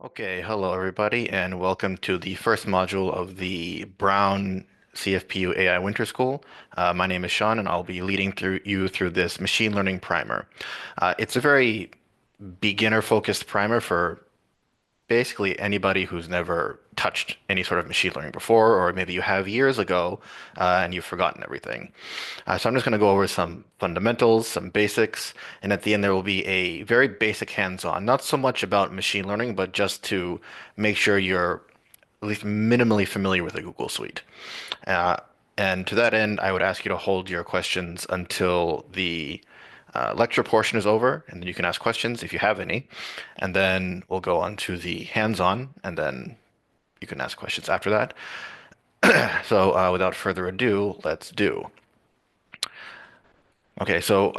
Okay, hello everybody, and welcome to the first module of the Brown CFPU AI Winter School. My name is Sean, and I'll be leading through this machine learning primer. It's a very beginner-focused primer for basically anybody who's never touched any sort of machine learning before, or maybe you have years ago and you've forgotten everything. So I'm just going to go over some fundamentals, some basics, and at the end there will be a very basic hands-on, not so much about machine learning, but just to make sure you're at least minimally familiar with the Google Suite. Uh, and to that end, I would ask you to hold your questions until the lecture portion is over, and then you can ask questions if you have any. And then we'll go on to the hands-on, and then you can ask questions after that. So without further ado, let's do. Okay, so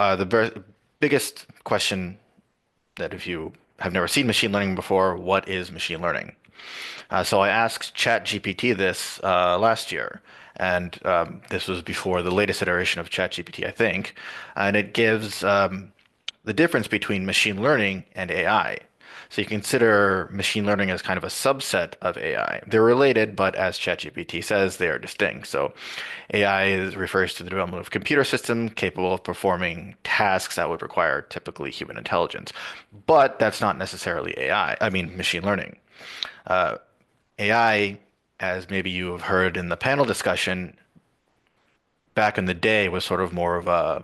biggest question that if you have never seen machine learning before, what is machine learning? So I asked ChatGPT this last year, and this was before the latest iteration of ChatGPT, I think, and it gives the difference between machine learning and AI. So you consider machine learning as kind of a subset of AI. They're related, but as ChatGPT says, they are distinct. So refers to the development of a computer system capable of performing tasks that would require typically human intelligence. But that's not necessarily I mean, machine learning. AI, as maybe you have heard in the panel discussion, back in the day was sort of more of a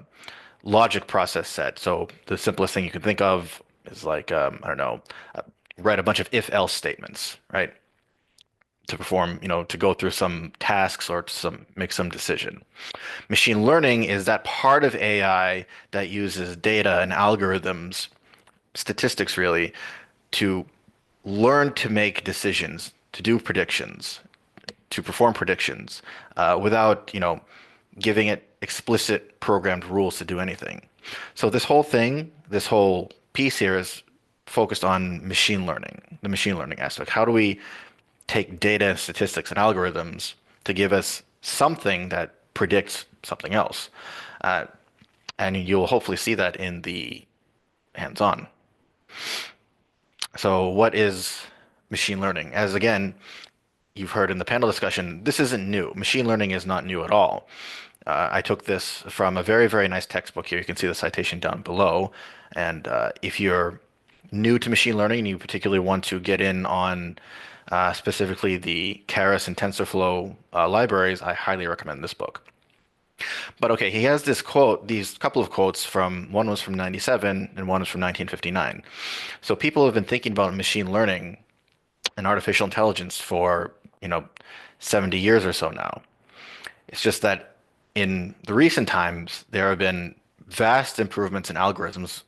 logic process set. So the simplest thing you can think of is like, I don't know, uh, write a bunch of if-else statements, right? To perform, to go through some tasks or to make some decision. Machine learning is that part of AI that uses data and algorithms, statistics really, to learn to make decisions, to do predictions, to perform predictions, without, giving it explicit programmed rules to do anything. So this whole piece here is focused on machine learning, the machine learning aspect. How do we take data and statistics and algorithms to give us something that predicts something else? Uh, and you'll hopefully see that in the hands-on. So what is machine learning? As again, you've heard in the panel discussion, this isn't new. Machine learning is not new at all. I took this from a very, very nice textbook here. You can see the citation down below. And if you're new to machine learning and you particularly want to get in on specifically the Keras and TensorFlow libraries, I highly recommend this book. But okay, he has this quote, these couple of quotes from, one was from 97 and one was from 1959. So people have been thinking about machine learning and artificial intelligence for, 70 years or so now. It's just that in the recent times, there have been vast improvements in algorithms.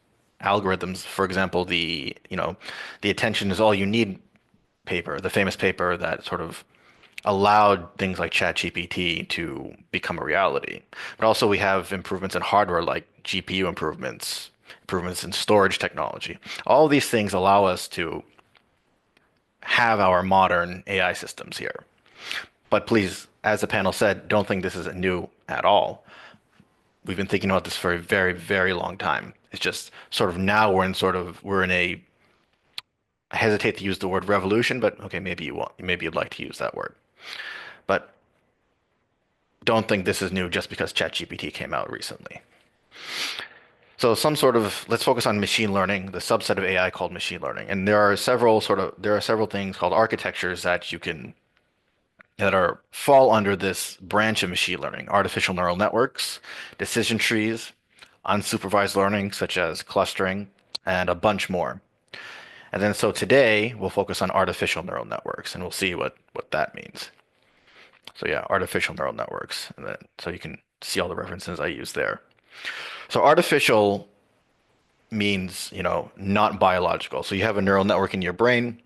Algorithms, for example, the attention is all you need paper, the famous paper that sort of allowed things like ChatGPT to become a reality. But also we have improvements in hardware like GPU improvements, improvements in storage technology. All these things allow us to have our modern AI systems here. But please, as the panel said, don't think this is new at all. We've been thinking about this for a very, very long time. It's just sort of now we're in a I hesitate to use the word revolution, but okay, maybe you'd like to use that word. But don't think this is new just because ChatGPT came out recently. So let's focus on machine learning, the subset of AI called machine learning. And there are several things called architectures that are fall under this branch of machine learning: artificial neural networks, decision trees, unsupervised learning such as clustering, and a bunch more. And then so today we'll focus on artificial neural networks, and we'll see what that means. So yeah, artificial neural networks, and then so you can see all the references I use there. So artificial means, not biological. So you have a neural network in your brain,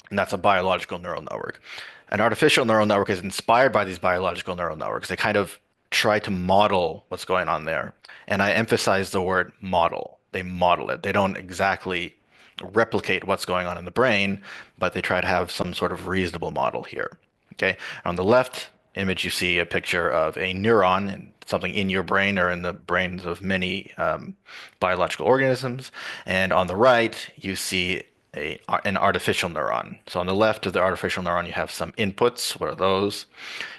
and that's a biological neural network. An artificial neural network is inspired by these biological neural networks. They kind of try to model what's going on there. And I emphasize the word model. They model it. They don't exactly replicate what's going on in the brain, but they try to have some sort of reasonable model here. Okay. On the left image, you see a picture of a neuron and something in your brain or in the brains of many biological organisms. And on the right, you see an artificial neuron. So on the left of the artificial neuron, you have some inputs. What are those?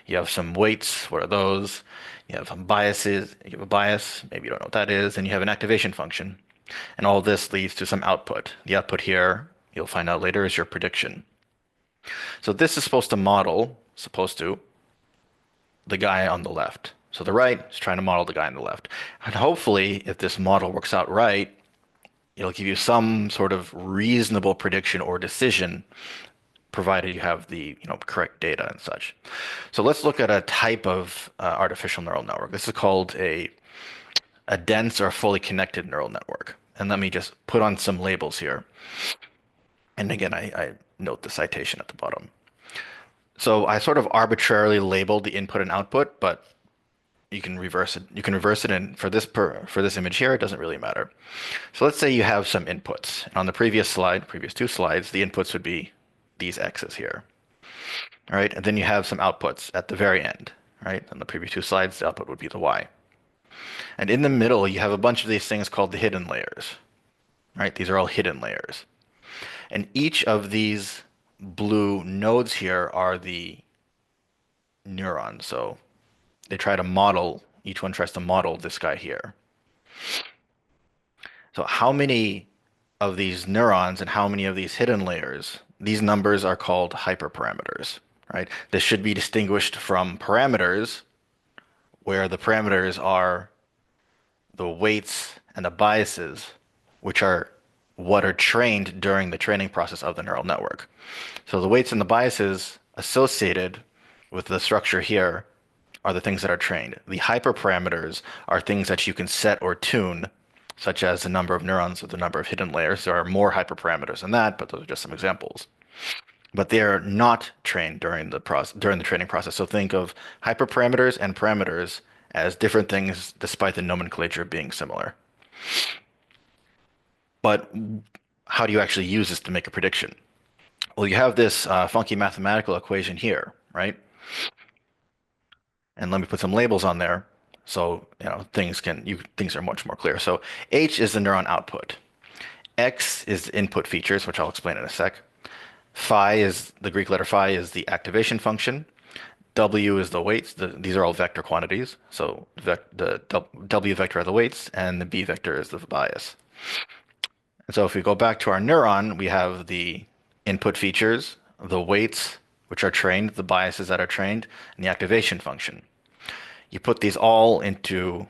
You have some weights. What are those? You have some biases. You have a bias. Maybe you don't know what that is. And you have an activation function. And all this leads to some output. The output here, you'll find out later, is your prediction. So this is supposed to, the guy on the left. So the right is trying to model the guy on the left. And hopefully, if this model works out right, it'll give you some sort of reasonable prediction or decision, provided you have the, correct data and such. So let's look at a type of artificial neural network. This is called a dense or fully connected neural network. And let me just put on some labels here. And again, I note the citation at the bottom. So I sort of arbitrarily labeled the input and output, but you can reverse it. You can reverse it, and for this image here, it doesn't really matter. So let's say you have some inputs. And on the previous two slides, the inputs would be these X's here. All right, and then you have some outputs at the very end. Right, on the previous two slides, the output would be the Y. And in the middle, you have a bunch of these things called the hidden layers. Right, these are all hidden layers. And each of these blue nodes here are the neurons. So each one tries to model this guy here. So how many of these neurons and how many of these hidden layers, these numbers are called hyperparameters, right? This should be distinguished from parameters, where the parameters are the weights and the biases, which are what are trained during the training process of the neural network. So the weights and the biases associated with the structure here are the things that are trained. The hyperparameters are things that you can set or tune, such as the number of neurons or the number of hidden layers. There are more hyperparameters than that, but those are just some examples. But they are not trained during the training process. So think of hyperparameters and parameters as different things, despite the nomenclature being similar. But how do you actually use this to make a prediction? Well, you have this funky mathematical equation here, right? And let me put some labels on there so things are much more clear. So H is the neuron output. X is the input features, which I'll explain in a sec. Phi is the Greek letter phi is the activation function. W is the weights. These are all vector quantities. So the W vector are the weights, and the B vector is the bias. And so if we go back to our neuron, we have the input features, the weights, which are trained, the biases that are trained, and the activation function. You put these all into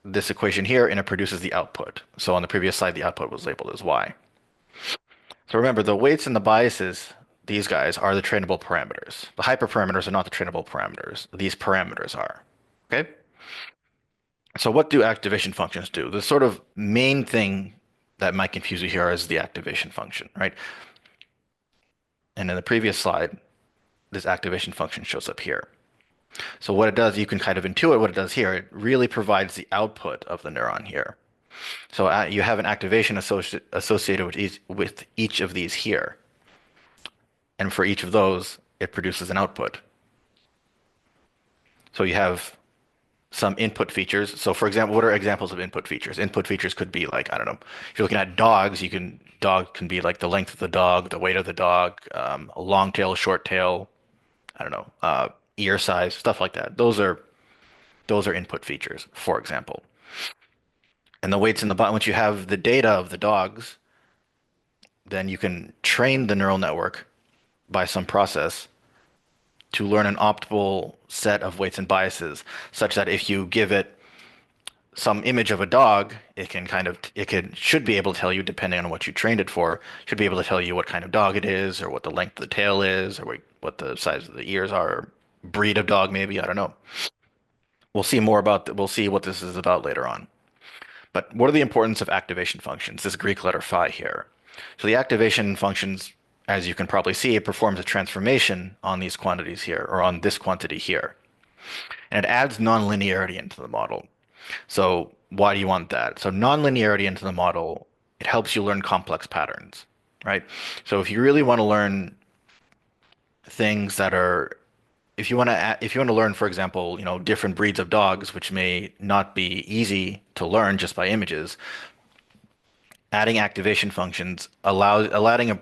this equation here, and it produces the output. So on the previous slide, the output was labeled as Y. So remember, the weights and the biases, these guys, are the trainable parameters. The hyperparameters are not the trainable parameters. These parameters are. Okay? So what do activation functions do? The sort of main thing that might confuse you here is the activation function, right? And in the previous slide, this activation function shows up here. So what it does, you can kind of intuit what it does here. It really provides the output of the neuron here. So you have an activation associated with each of these here. And for each of those, it produces an output. So you have some input features. So for example, what are examples of input features? Input features could be like, I don't know, if you're looking at dogs, dog can be like the length of the dog, the weight of the dog, a long tail, short tail, I don't know, ear size, stuff like that. Those are input features, for example. And the weights in the bottom, once you have the data of the dogs, then you can train the neural network by some process to learn an optimal set of weights and biases, such that if you give it some image of a dog, should be able to tell you, depending on what you trained it for, should be able to tell you what kind of dog it is, or what the length of the tail is, or what the size of the ears are, or breed of dog maybe, I don't know. We'll see what this is about later on. But what are the importance of activation functions? This Greek letter phi here. So the activation functions, as you can probably see, it performs a transformation on these quantities here, or on this quantity here. And it adds nonlinearity into the model. So why do you want that? So nonlinearity into the model, it helps you learn complex patterns, right? So if you really want to learn things that are, if you want to learn, for example, different breeds of dogs, which may not be easy to learn just by images, Adding activation functions allows allowing a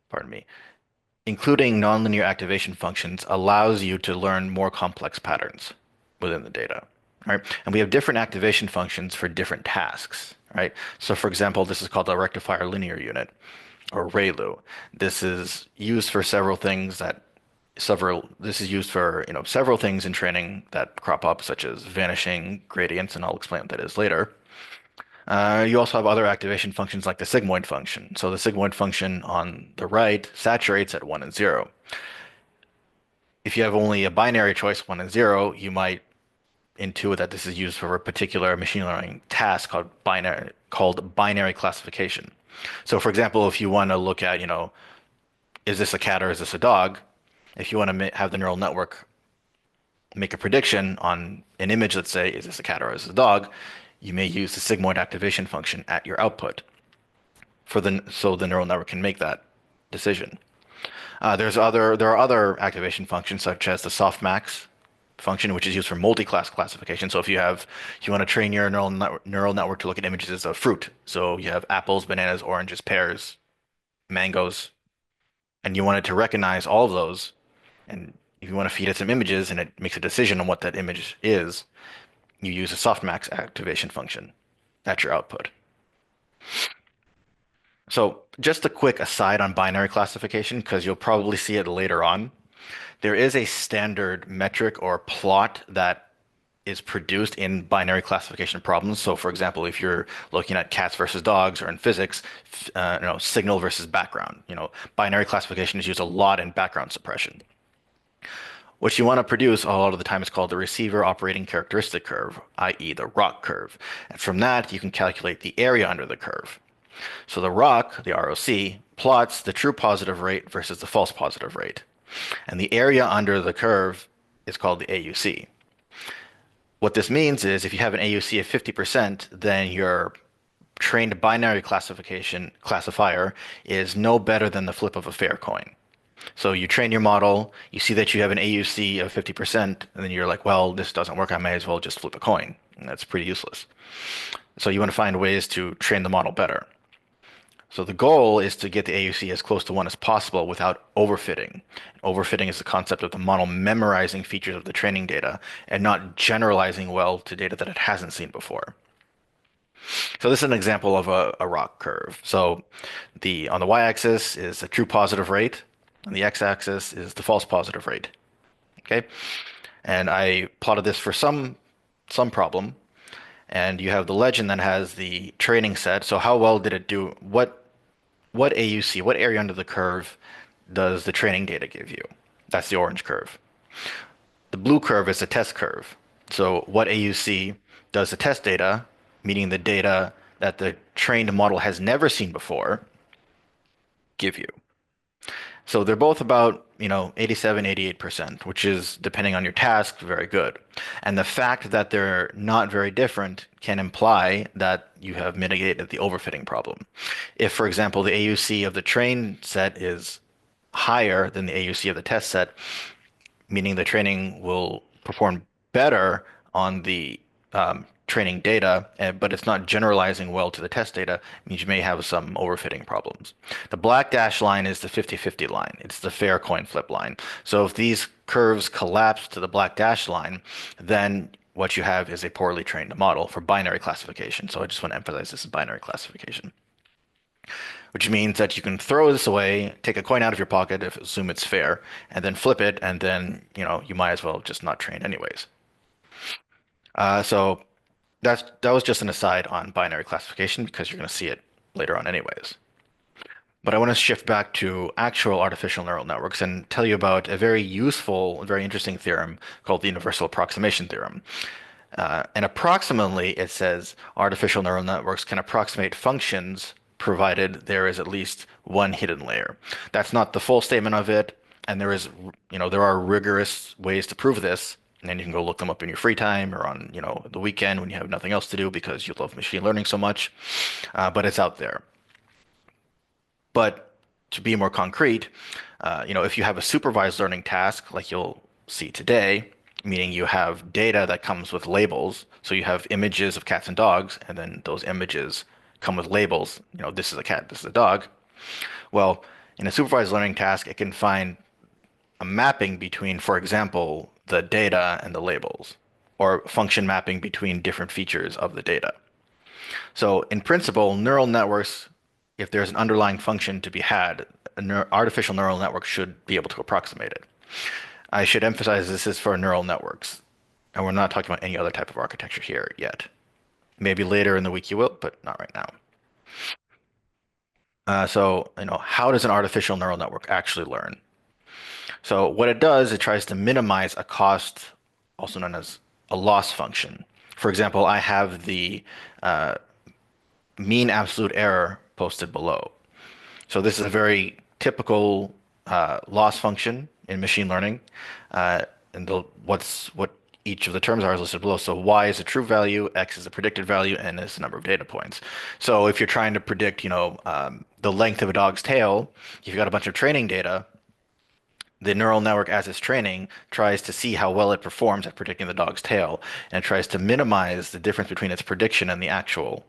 pardon me, including nonlinear activation functions allows you to learn more complex patterns within the data, right? And we have different activation functions for different tasks, right? So for example, this is called a rectifier linear unit or ReLU. This is used for several things that this is used for, several things in training that crop up, such as vanishing gradients, and I'll explain what that is later. You also have other activation functions like the sigmoid function. So the sigmoid function on the right saturates at 1 and 0. If you have only a binary choice, 1 and 0, you might intuit that this is used for a particular machine learning task called binary classification. So for example, if you want to look at, is this a cat or is this a dog? If you want to have the neural network make a prediction on an image, let's say, is this a cat or is this a dog? You may use the sigmoid activation function at your output so the neural network can make that decision. There are other activation functions such as the softmax function, which is used for multi-class classification. So if you want to train your neural network to look at images of fruit, so you have apples, bananas, oranges, pears, mangoes, and you want it to recognize all of those, and if you want to feed it some images and it makes a decision on what that image is, you use a softmax activation function at your output. So just a quick aside on binary classification, because you'll probably see it later on. There is a standard metric or plot that is produced in binary classification problems. So for example, if you're looking at cats versus dogs or in physics, signal versus background, binary classification is used a lot in background suppression. What you want to produce a lot of the time is called the receiver operating characteristic curve, i.e. the ROC curve. And from that, you can calculate the area under the curve. So the ROC, the ROC, plots the true positive rate versus the false positive rate. And the area under the curve is called the AUC. What this means is if you have an AUC of 50%, then your trained binary classifier is no better than the flip of a fair coin. So you train your model, you see that you have an AUC of 50%, and then you're like, well, this doesn't work. I may as well just flip a coin. And that's pretty useless. So you want to find ways to train the model better. So the goal is to get the AUC as close to 1 as possible without overfitting. Overfitting is the concept of the model memorizing features of the training data and not generalizing well to data that it hasn't seen before. So this is an example of a ROC curve. So on the y-axis is the true positive rate, and the x-axis is the false positive rate. Okay, and I plotted this for some problem, and you have the legend that has the training set. So how well did it do? What AUC, what area under the curve does the training data give you? That's the orange curve. The blue curve is the test curve. So what AUC does the test data, meaning the data that the trained model has never seen before, give you? So they're both about, 87, 88%, which is, depending on your task, very good. And the fact that they're not very different can imply that you have mitigated the overfitting problem. If, for example, the AUC of the train set is higher than the AUC of the test set, meaning the training will perform better on the training data, but it's not generalizing well to the test data, means you may have some overfitting problems. The black dash line is the 50-50 line. It's the fair coin flip line. So if these curves collapse to the black dash line, then what you have is a poorly trained model for binary classification. So I just want to emphasize this is binary classification, which means that you can throw this away, take a coin out of your pocket, assume it's fair, and then flip it, and then, you might as well just not train anyways. So that was just an aside on binary classification because you're going to see it later on anyways. But I want to shift back to actual artificial neural networks and tell you about a very useful, very interesting theorem called the universal approximation theorem. And approximately, it says artificial neural networks can approximate functions provided there is at least one hidden layer. That's not the full statement of it, and there are rigorous ways to prove this, and then you can go look them up in your free time or on, the weekend when you have nothing else to do because you love machine learning so much. But it's out there. But to be more concrete, if you have a supervised learning task like you'll see today, meaning you have data that comes with labels, so you have images of cats and dogs, and then those images come with labels. This is a cat, this is a dog. Well, in a supervised learning task, it can find a mapping between, for example, the data and the labels, or function mapping between different features of the data. So in principle, neural networks, if there's an underlying function to be had, an artificial neural network should be able to approximate it. I should emphasize this is for neural networks, and we're not talking about any other type of architecture here yet. Maybe later in the week you will, but not right now. How does an artificial neural network actually learn? So what it does, it tries to minimize a cost, also known as a loss function. For example, I have the uh, mean absolute error posted below. So this is a very typical loss function in machine learning, uh, and what each of the terms are is listed below. So y is a true value, x is a predicted value, and is the number of data points. So if you're trying to predict, the length of a dog's tail, if you've got a bunch of training data, the neural network as it's training tries to see how well it performs at predicting the dog's tail, and tries to minimize the difference between its prediction and the actual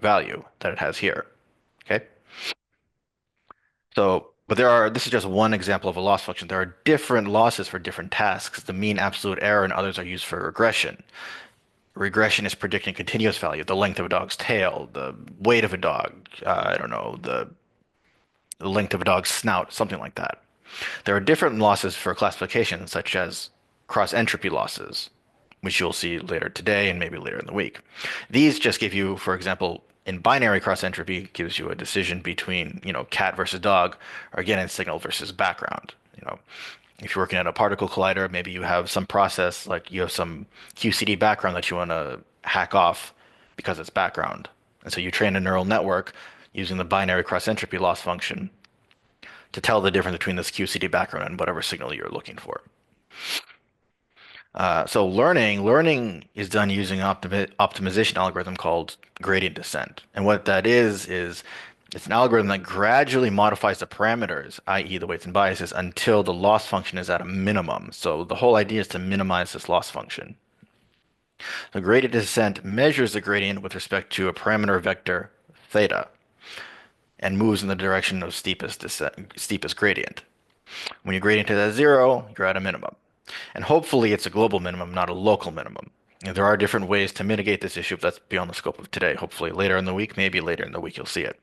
value that it has here. Okay. This is just one example of a loss function. There are different losses for different tasks. The mean absolute error and others are used for regression. Regression is predicting continuous value, the length of a dog's tail, the weight of a dog, I don't know, the length of a dog's snout, something like that. There are different losses for classification, such as cross entropy losses, which you'll see later today and maybe later in the week. These just give you, for example, in binary cross entropy, gives you a decision between, cat versus dog, or again in signal versus background. If you're working at a particle collider, maybe you have some process, like you have some QCD background that you want to hack off because it's background. And so you train a neural network using the binary cross entropy loss function to tell the difference between this QCD background and whatever signal you're looking for. So learning is done using an optimization algorithm called gradient descent. And what that is it's an algorithm that gradually modifies the parameters, i.e. the weights and biases, until the loss function is at a minimum. So the whole idea is to minimize this loss function. The gradient descent measures the gradient with respect to a parameter vector theta and moves in the direction of steepest gradient. When your gradient is at zero, you're at a minimum. And hopefully it's a global minimum, not a local minimum. And there are different ways to mitigate this issue, but that's beyond the scope of today. Hopefully later in the week, maybe later in the week you'll see it.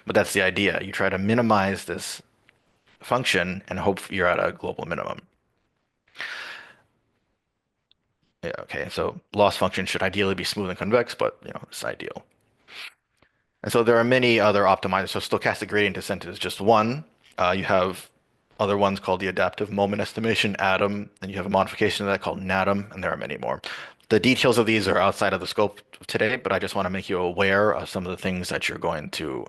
But that's the idea. You try to minimize this function and hope you're at a global minimum. Yeah, okay, so loss function should ideally be smooth and convex, but it's ideal. And so there are many other optimizers. So stochastic gradient descent is just one. You have other ones called the adaptive moment estimation, ADAM, and you have a modification of that called NADAM, and there are many more. The details of these are outside of the scope of today, but I just want to make you aware of some of the things that you're going to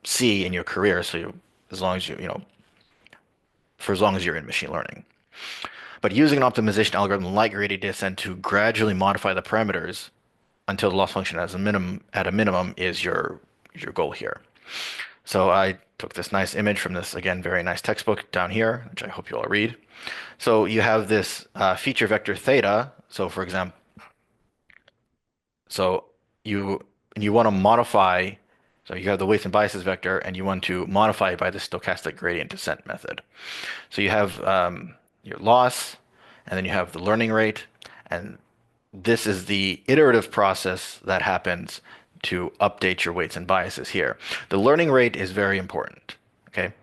see in your career. So as long as for as long as you're in machine learning. But using an optimization algorithm like gradient descent to gradually modify the parameters until the loss function at a minimum is your goal here. So I took this nice image from this, again, very nice textbook down here, which I hope you all read. So you have this feature vector theta. So for example, so you want to modify, so you have the weights and biases vector, and you want to modify it by the stochastic gradient descent method. So you have your loss, and then you have the learning rate, and this is the iterative process that happens to update your weights and biases here. The learning rate is very important. Okay,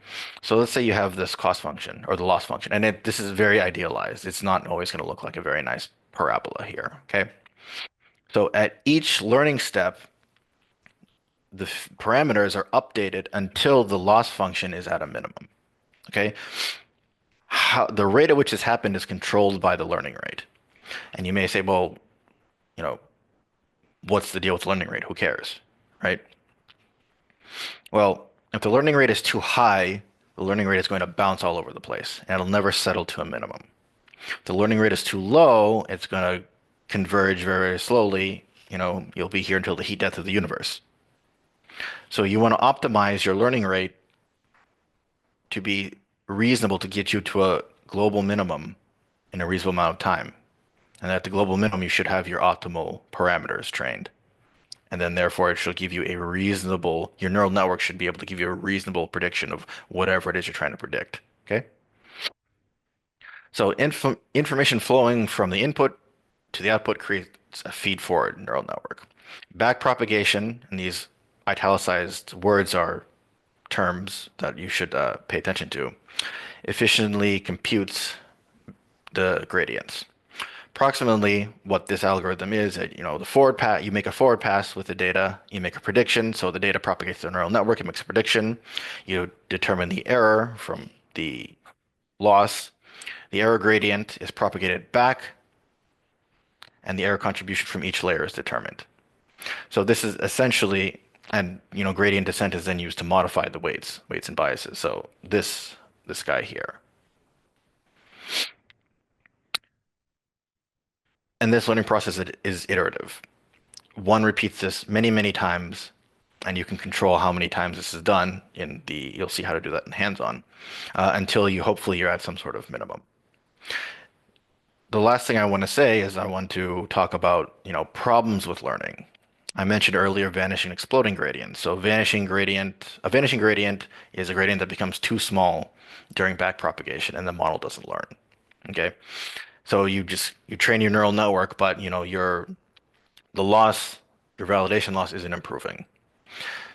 so let's say you have this cost function or the loss function, and this is very idealized. It's not always going to look like a very nice parabola here. Okay, so at each learning step, the parameters are updated until the loss function is at a minimum. Okay, the rate at which this happened is controlled by the learning rate. And you may say, well, you know, what's the deal with learning rate? Who cares, right? Well, if the learning rate is too high, the learning rate is going to bounce all over the place, and it'll never settle to a minimum. If the learning rate is too low, it's going to converge very, very slowly. You'll be here until the heat death of the universe. So you want to optimize your learning rate to be reasonable to get you to a global minimum in a reasonable amount of time. And at the global minimum, you should have your optimal parameters trained. And then therefore it should give you a reasonable, your neural network should be able to give you a reasonable prediction of whatever it is you're trying to predict. Okay? So information flowing from the input to the output creates a feed-forward neural network. Backpropagation, and these italicized words are terms that you should pay attention to, efficiently computes the gradients. Approximately what this algorithm is, the forward pass, you make a forward pass with the data, you make a prediction, so the data propagates to the neural network, it makes a prediction, you determine the error from the loss, the error gradient is propagated back, and the error contribution from each layer is determined. So this is essentially, and gradient descent is then used to modify the weights and biases. So this guy here. And this learning process is iterative. One repeats this many, many times, and you can control how many times this is done you'll see how to do that in hands-on, until hopefully you're at some sort of minimum. The last thing I want to say is I want to talk about, problems with learning. I mentioned earlier vanishing exploding gradient. So a vanishing gradient is a gradient that becomes too small during backpropagation and the model doesn't learn. Okay. So you train your neural network, but the loss, your validation loss isn't improving.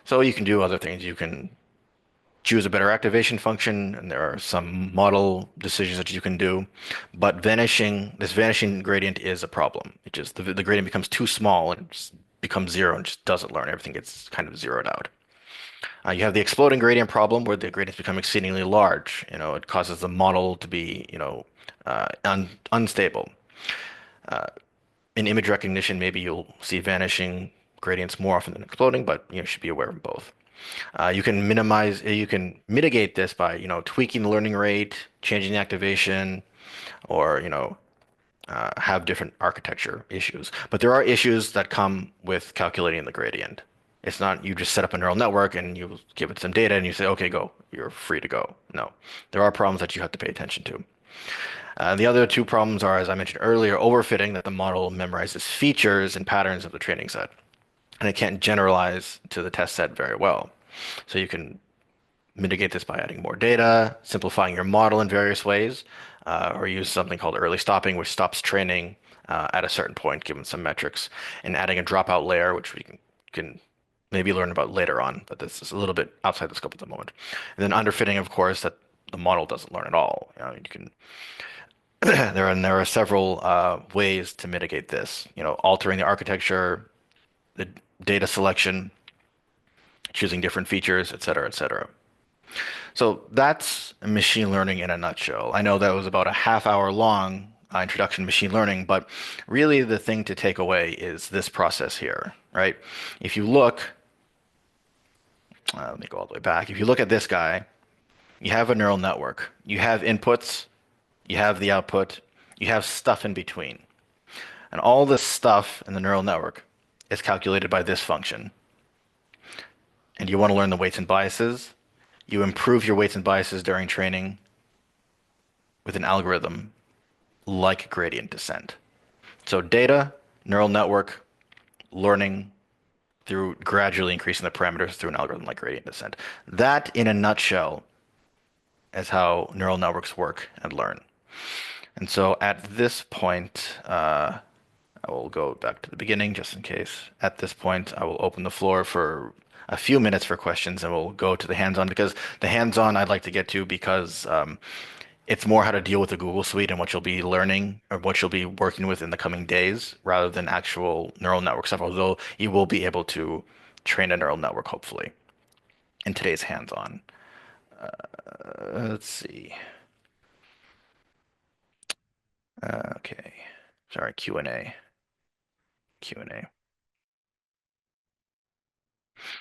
So you can do other things. You can choose a better activation function, and there are some model decisions that you can do. But this vanishing gradient is a problem. The gradient becomes too small and it just becomes zero and just doesn't learn. Everything gets kind of zeroed out. You have the exploding gradient problem where the gradients become exceedingly large. It causes the model to be, unstable. In image recognition, maybe you'll see vanishing gradients more often than exploding, but you should be aware of both. You can mitigate this by, tweaking the learning rate, changing the activation, or, have different architecture issues. But there are issues that come with calculating the gradient. It's not you just set up a neural network and you give it some data and you say, okay, go. You're free to go. No, there are problems that you have to pay attention to. The other two problems are, as I mentioned earlier, overfitting, that the model memorizes features and patterns of the training set, and it can't generalize to the test set very well. So you can mitigate this by adding more data, simplifying your model in various ways, or use something called early stopping, which stops training at a certain point, given some metrics, and adding a dropout layer, which we can maybe learn about later on, but this is a little bit outside the scope at the moment. And then underfitting, of course, that the model doesn't learn at all. You can there are several ways to mitigate this. Altering the architecture, the data selection, choosing different features, et cetera, et cetera. So that's machine learning in a nutshell. I know that was about a half hour long introduction to machine learning, but really the thing to take away is this process here, right? If you look, let me go all the way back. If you look at this guy, you have a neural network. You have inputs, you have the output, you have stuff in between. And all this stuff in the neural network is calculated by this function. And you want to learn the weights and biases. You improve your weights and biases during training with an algorithm like gradient descent. So data, neural network, learning through gradually increasing the parameters through an algorithm like gradient descent. That, in a nutshell, is how neural networks work and learn. And so at this point, I will go back to the beginning just in case. At this point, I will open the floor for a few minutes for questions and we'll go to the hands-on, because the hands-on I'd like to get to because it's more how to deal with the Google Suite and what you'll be learning or what you'll be working with in the coming days rather than actual neural network stuff, although you will be able to train a neural network, hopefully, in today's hands-on. Let's see. Okay. Sorry, Q&A. Q&A.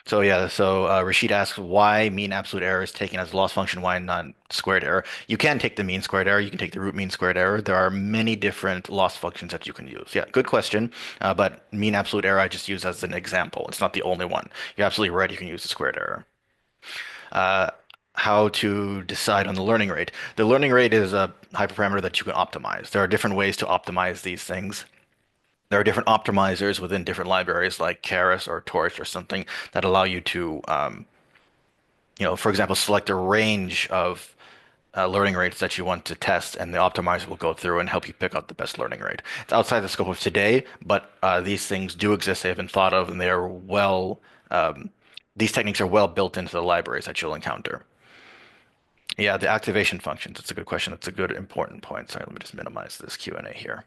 So yeah, so Rashid asks why mean absolute error is taken as a loss function, why not squared error? You can take the mean squared error, you can take the root mean squared error. There are many different loss functions that you can use. Yeah, good question. But mean absolute error I just use as an example. It's not the only one. You're absolutely right. You can use the squared error. how to decide on the learning rate. The learning rate is a hyperparameter that you can optimize. There are different ways to optimize these things. There are different optimizers within different libraries like Keras or Torch or something that allow you to, for example, select a range of learning rates that you want to test, and the optimizer will go through and help you pick out the best learning rate. It's outside the scope of today, but these things do exist. They have been thought of, and they are these techniques are well built into the libraries that you'll encounter. Yeah, the activation functions. It's a good question. It's a good important point. Sorry, let me just minimize this Q&A here.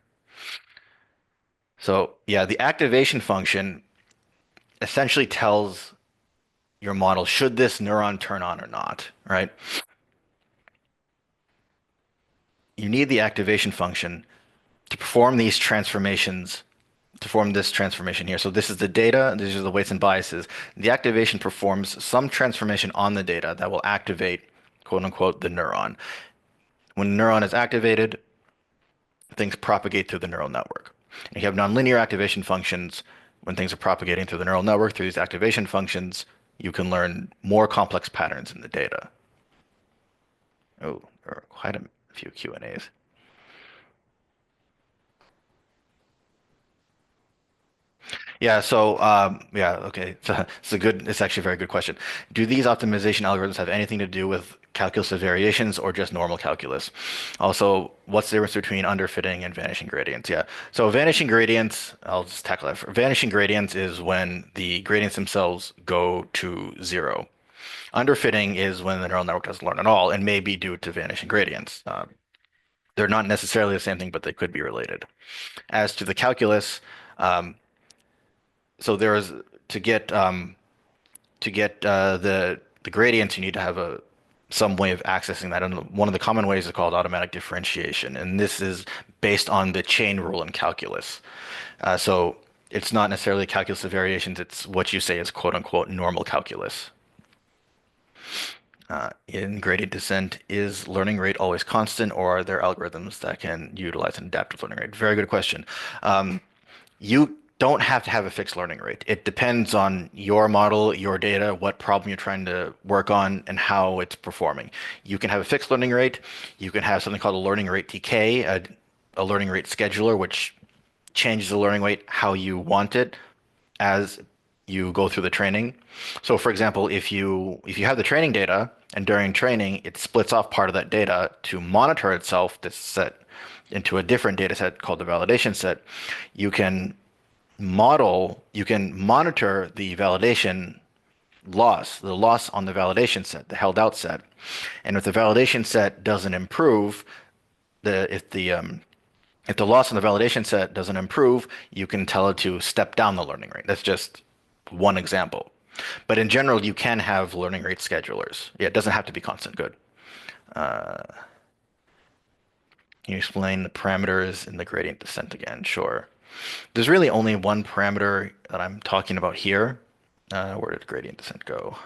So yeah, the activation function essentially tells your model, should this neuron turn on or not, right? You need the activation function to perform these transformations, to form this transformation here. So this is the data, these are the weights and biases. The activation performs some transformation on the data that will activate, quote unquote, the neuron. When the neuron is activated, things propagate through the neural network. And you have nonlinear activation functions. When things are propagating through the neural network through these activation functions, you can learn more complex patterns in the data. Oh, there are quite a few Q&As. Yeah, so yeah, okay. It's actually a very good question. Do these optimization algorithms have anything to do with calculus of variations or just normal calculus? Also, what's the difference between underfitting and vanishing gradients? Yeah. So vanishing gradients, I'll just tackle that. Vanishing gradients is when the gradients themselves go to zero. Underfitting is when the neural network doesn't learn at all and may be due to vanishing gradients. They're not necessarily the same thing, but they could be related. As to the calculus, um, so there is to get the gradients, you need to have a some way of accessing that. And one of the common ways is called automatic differentiation, and this is based on the chain rule in calculus. So it's not necessarily calculus of variations; it's what you say is quote unquote normal calculus. In gradient descent, is learning rate always constant, or are there algorithms that can utilize an adaptive learning rate? Very good question. You don't have to have a fixed learning rate. It depends on your model, your data, what problem you're trying to work on, and how it's performing. You can have a fixed learning rate. You can have something called a learning rate decay, a learning rate scheduler, which changes the learning rate how you want it as you go through the training. So for example, if you have the training data and during training it splits off part of that data to monitor itself that's set into a different data set called the validation set, you can you can monitor the validation loss, the loss on the validation set, the held out set. And if the validation set doesn't improve, the if the loss on the validation set doesn't improve, you can tell it to step down the learning rate. That's just one example. But in general, you can have learning rate schedulers. Yeah, it doesn't have to be constant. Good. Can you explain the parameters in the gradient descent again? Sure. There's really only one parameter that I'm talking about here. Where did gradient descent go?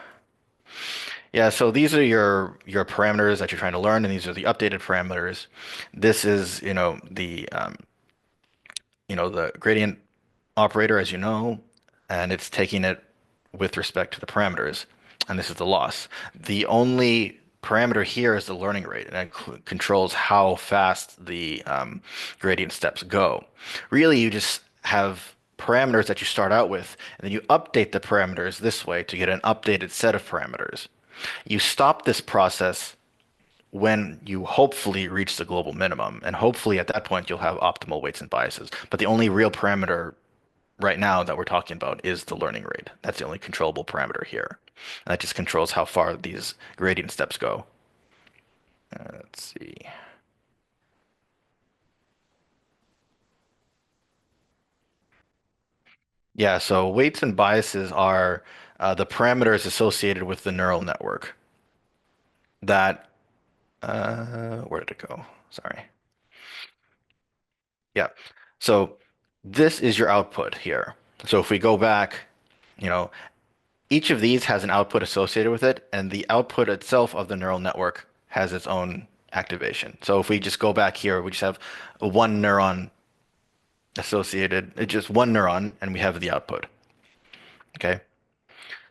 Yeah, so these are your parameters that you're trying to learn, and these are the updated parameters. This is, the gradient operator, as you know, and it's taking it with respect to the parameters, and this is the loss. The only parameter here is the learning rate, and it controls how fast the gradient steps go. Really, you just have parameters that you start out with, and then you update the parameters this way to get an updated set of parameters. You stop this process when you hopefully reach the global minimum, and hopefully at that point you'll have optimal weights and biases. But the only real parameter right now that we're talking about is the learning rate. That's the only controllable parameter here. And that just controls how far these gradient steps go. Let's see. Yeah, so weights and biases are the parameters associated with the neural network that, where did it go? Sorry. Yeah. So this is your output here. So if we go back, you know, each of these has an output associated with it, and the output itself of the neural network has its own activation. So if we just go back here, we just have one neuron associated, it's just one neuron, and we have the output. Okay.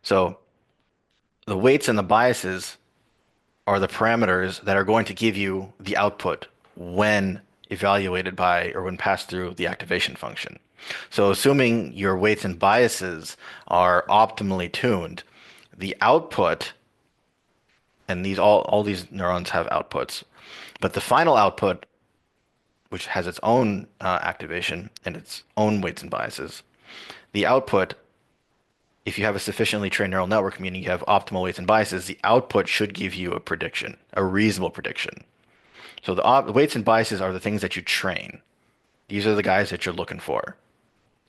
So the weights and the biases, are the parameters that are going to give you the output when evaluated by or when passed through the activation function. So assuming your weights and biases are optimally tuned, the output, and these all these neurons have outputs, but the final output, which has its own activation and its own weights and biases, the output, if you have a sufficiently trained neural network, meaning you have optimal weights and biases, the output should give you a prediction, a reasonable prediction. So the weights and biases are the things that you train. These are the guys that you're looking for.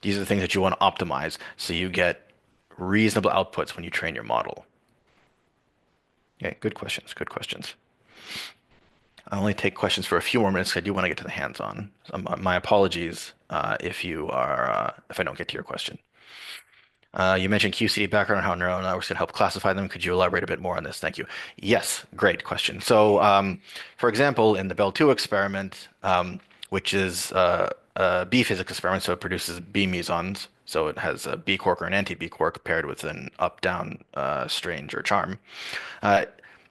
These are the things that you want to optimize so you get reasonable outputs when you train your model. Okay, good questions, good questions. I only take questions for a few more minutes 'cause I do want to get to the hands-on. So my apologies if I don't get to your question. You mentioned QCD background, how neural networks can help classify them. Could you elaborate a bit more on this? Thank you. Yes, great question. So, for example, in the Bell 2 experiment, which is a B physics experiment, so it produces B mesons. So it has a B quark or an anti-B quark paired with an up-down strange or charm. Uh,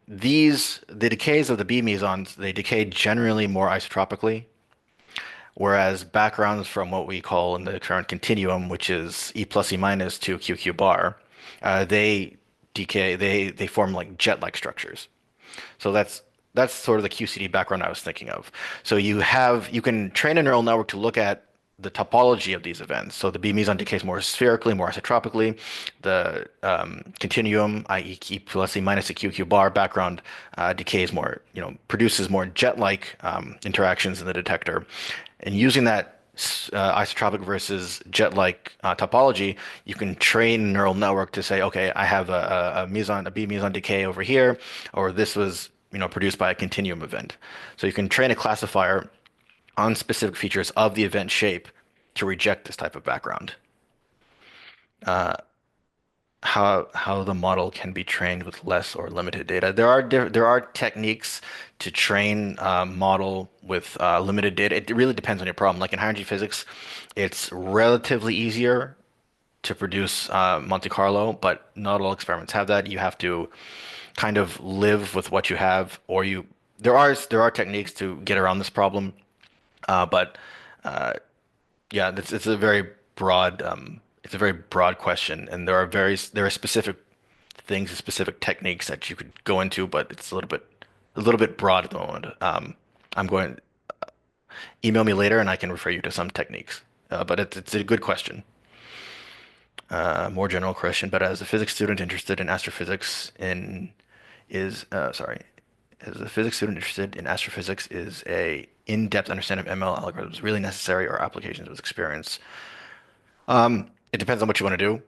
the decays of the B mesons, they decay generally more isotropically, whereas backgrounds from what we call in the current continuum, which is E plus E minus to QQ bar, they decay, they form like jet-like structures. So that's sort of the QCD background I was thinking of. So you can train a neural network to look at the topology of these events. So the B meson decays more spherically, more isotropically. The continuum, i.e. E plus E minus a QQ bar background decays more, produces more jet-like interactions in the detector. And using that isotropic versus jet-like topology, you can train a neural network to say, okay, I have a B meson decay over here, or this was produced by a continuum event. So you can train a classifier on specific features of the event shape to reject this type of background. How the model can be trained with less or limited data. There are techniques to train a model with limited data. It really depends on your problem. Like in high energy physics, it's relatively easier to produce Monte Carlo, but not all experiments have that. You have to kind of live with what you have, or there are techniques to get around this problem. But yeah, it's a very broad question, and there are specific things, specific techniques that you could go into, but it's a little bit broad at the moment. I'm going email me later, and I can refer you to some techniques. But it's a good question. More general question, but as a physics student interested in astrophysics in is sorry, as a physics student interested in astrophysics, is a in-depth understanding of ML algorithms really necessary or applications with experience? It depends on what you want to do.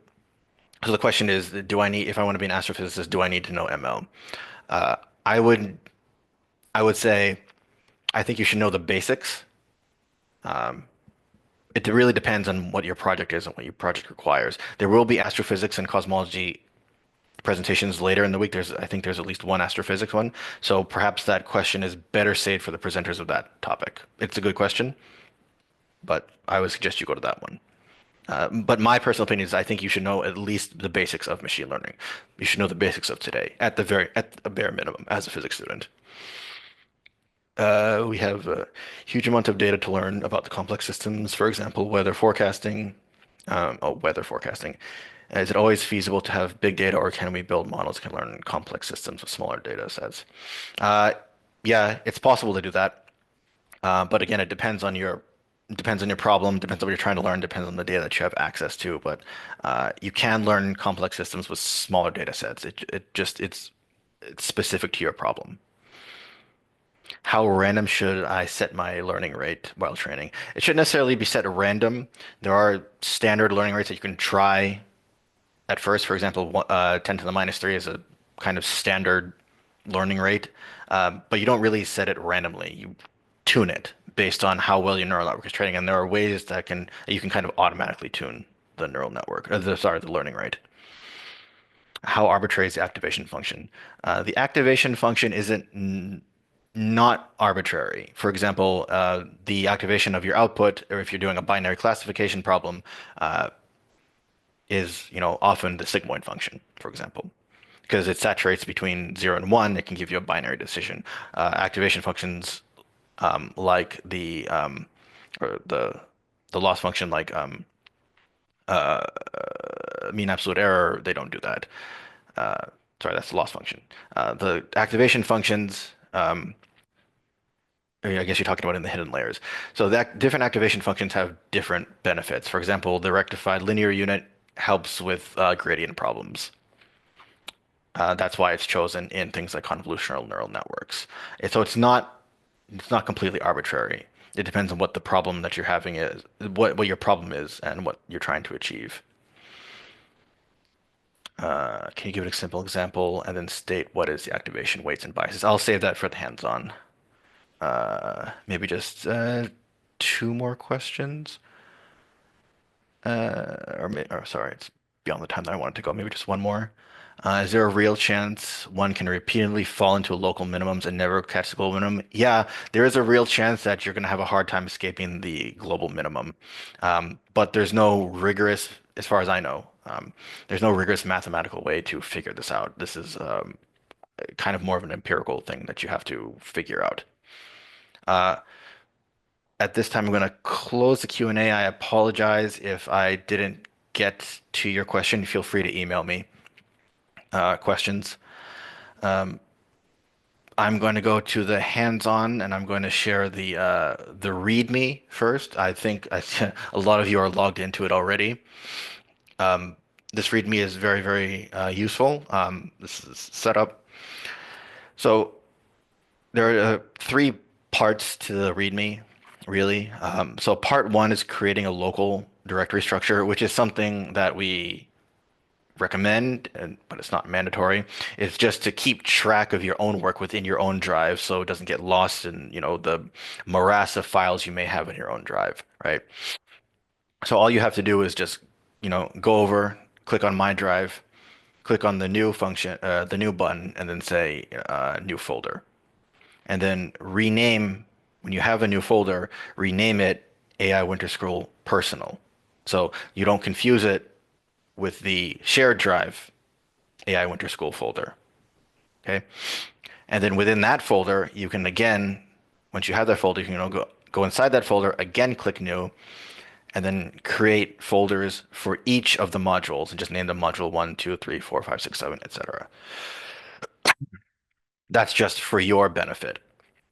So the question is, if I want to be an astrophysicist, do I need to know ML? Uh, I would, I would say, I think you should know the basics. Um, it really depends on what your project is and what your project requires. There will be astrophysics and cosmology presentations later in the week. I think there's at least one astrophysics one. So perhaps that question is better saved for the presenters of that topic. It's a good question, but I would suggest you go to that one. But my personal opinion is I think you should know at least the basics of machine learning. You should know the basics of today at a bare minimum as a physics student. We have a huge amount of data to learn about the complex systems, for example, weather forecasting. Weather forecasting. Is it always feasible to have big data, or can we build models that can learn complex systems with smaller data sets? Uh, yeah, it's possible to do that. But again, it depends on your problem, depends on what you're trying to learn, depends on the data that you have access to. But you can learn complex systems with smaller data sets. It's specific to your problem. How random should I set my learning rate while training? It shouldn't necessarily be set at random. There are standard learning rates that you can try at first. For example, 10 to the minus 3 is a kind of standard learning rate, but you don't really set it randomly. You tune it based on how well your neural network is training, and there are ways that you can kind of automatically tune the neural network, or the learning rate. How arbitrary is the activation function? The activation function isn't not arbitrary. For example, the activation of your output, or if you're doing a binary classification problem, is often the sigmoid function, for example. because it saturates between 0 and 1. It can give you a binary decision. Activation functions like or the loss function like mean absolute error, they don't do that. Uh, Sorry, that's the loss function. The activation functions, I guess you're talking about in the hidden layers. So that different activation functions have different benefits. For example, the rectified linear unit helps with gradient problems. That's why it's chosen in things like convolutional neural networks. So it's not completely arbitrary. It depends on what the problem that you're having is, what your problem is, and what you're trying to achieve. Can you give a simple example and then state what is the activation weights and biases? I'll save that for the hands-on. Maybe just two more questions. Or sorry, it's beyond the time that I wanted to go. Maybe just one more. Is there a real chance one can repeatedly fall into local minimums and never catch the global minimum? Yeah, there is a real chance that you're going to have a hard time escaping the global minimum. But there's no rigorous, as far as I know, there's no rigorous mathematical way to figure this out. This is kind of more of an empirical thing that you have to figure out. Uh, at this time, I'm going to close the Q&A. I apologize if I didn't get to your question. Feel free to email me questions. I'm going to go to the hands-on, and I'm going to share the README first. I think a lot of you are logged into it already. This README is very, very useful. This is set up. So there are three parts to the README, really. So part one is creating a local directory structure, which is something that we recommend, but it's not mandatory. It's just to keep track of your own work within your own drive so it doesn't get lost in, the morass of files you may have in your own drive, right? So all you have to do is just, go over, click on My Drive, click on the new function, the new button, and then say new folder. And then rename, when you have a new folder, rename it AI Winter Scroll Personal. So you don't confuse it with the shared drive AI Winter School folder. Okay. And then within that folder, you can again, once you have that folder, you can go inside that folder, again, click new, and then create folders for each of the modules and just name them module 1, 2, 3, 4, 5, 6, 7, etc. That's just for your benefit.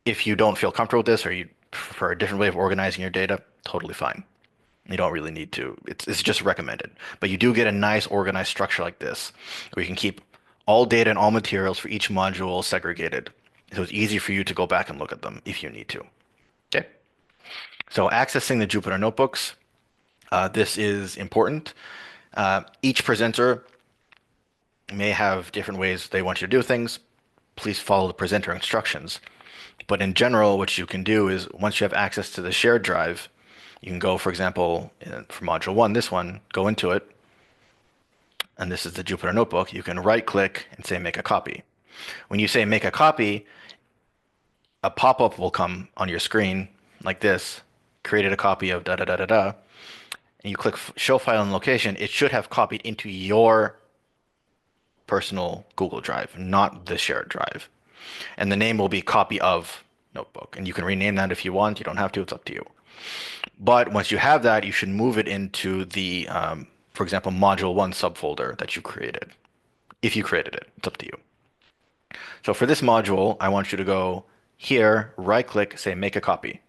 If you don't feel comfortable with this or you prefer a different way of organizing your data, totally fine. You don't really need to. It's just recommended. But you do get a nice organized structure like this, where you can keep all data and all materials for each module segregated. So it's easy for you to go back and look at them if you need to. Okay. So accessing the Jupyter notebooks, this is important. Each presenter may have different ways they want you to do things. Please follow the presenter instructions. But in general, what you can do is once you have access to the shared drive, you can go, for example, for module 1, this one, go into it, and this is the Jupyter Notebook. You can right click and say make a copy. When you say make a copy, a pop-up will come on your screen like this, created a copy of da da da da da, and you click show file and location, it should have copied into your personal Google Drive, not the shared drive. And the name will be copy of notebook. And you can rename that if you want. You don't have to, it's up to you. But once you have that, you should move it into the, for example, module 1 subfolder that you created. If you created it, it's up to you. So for this module, I want you to go here, right click, say make a copy.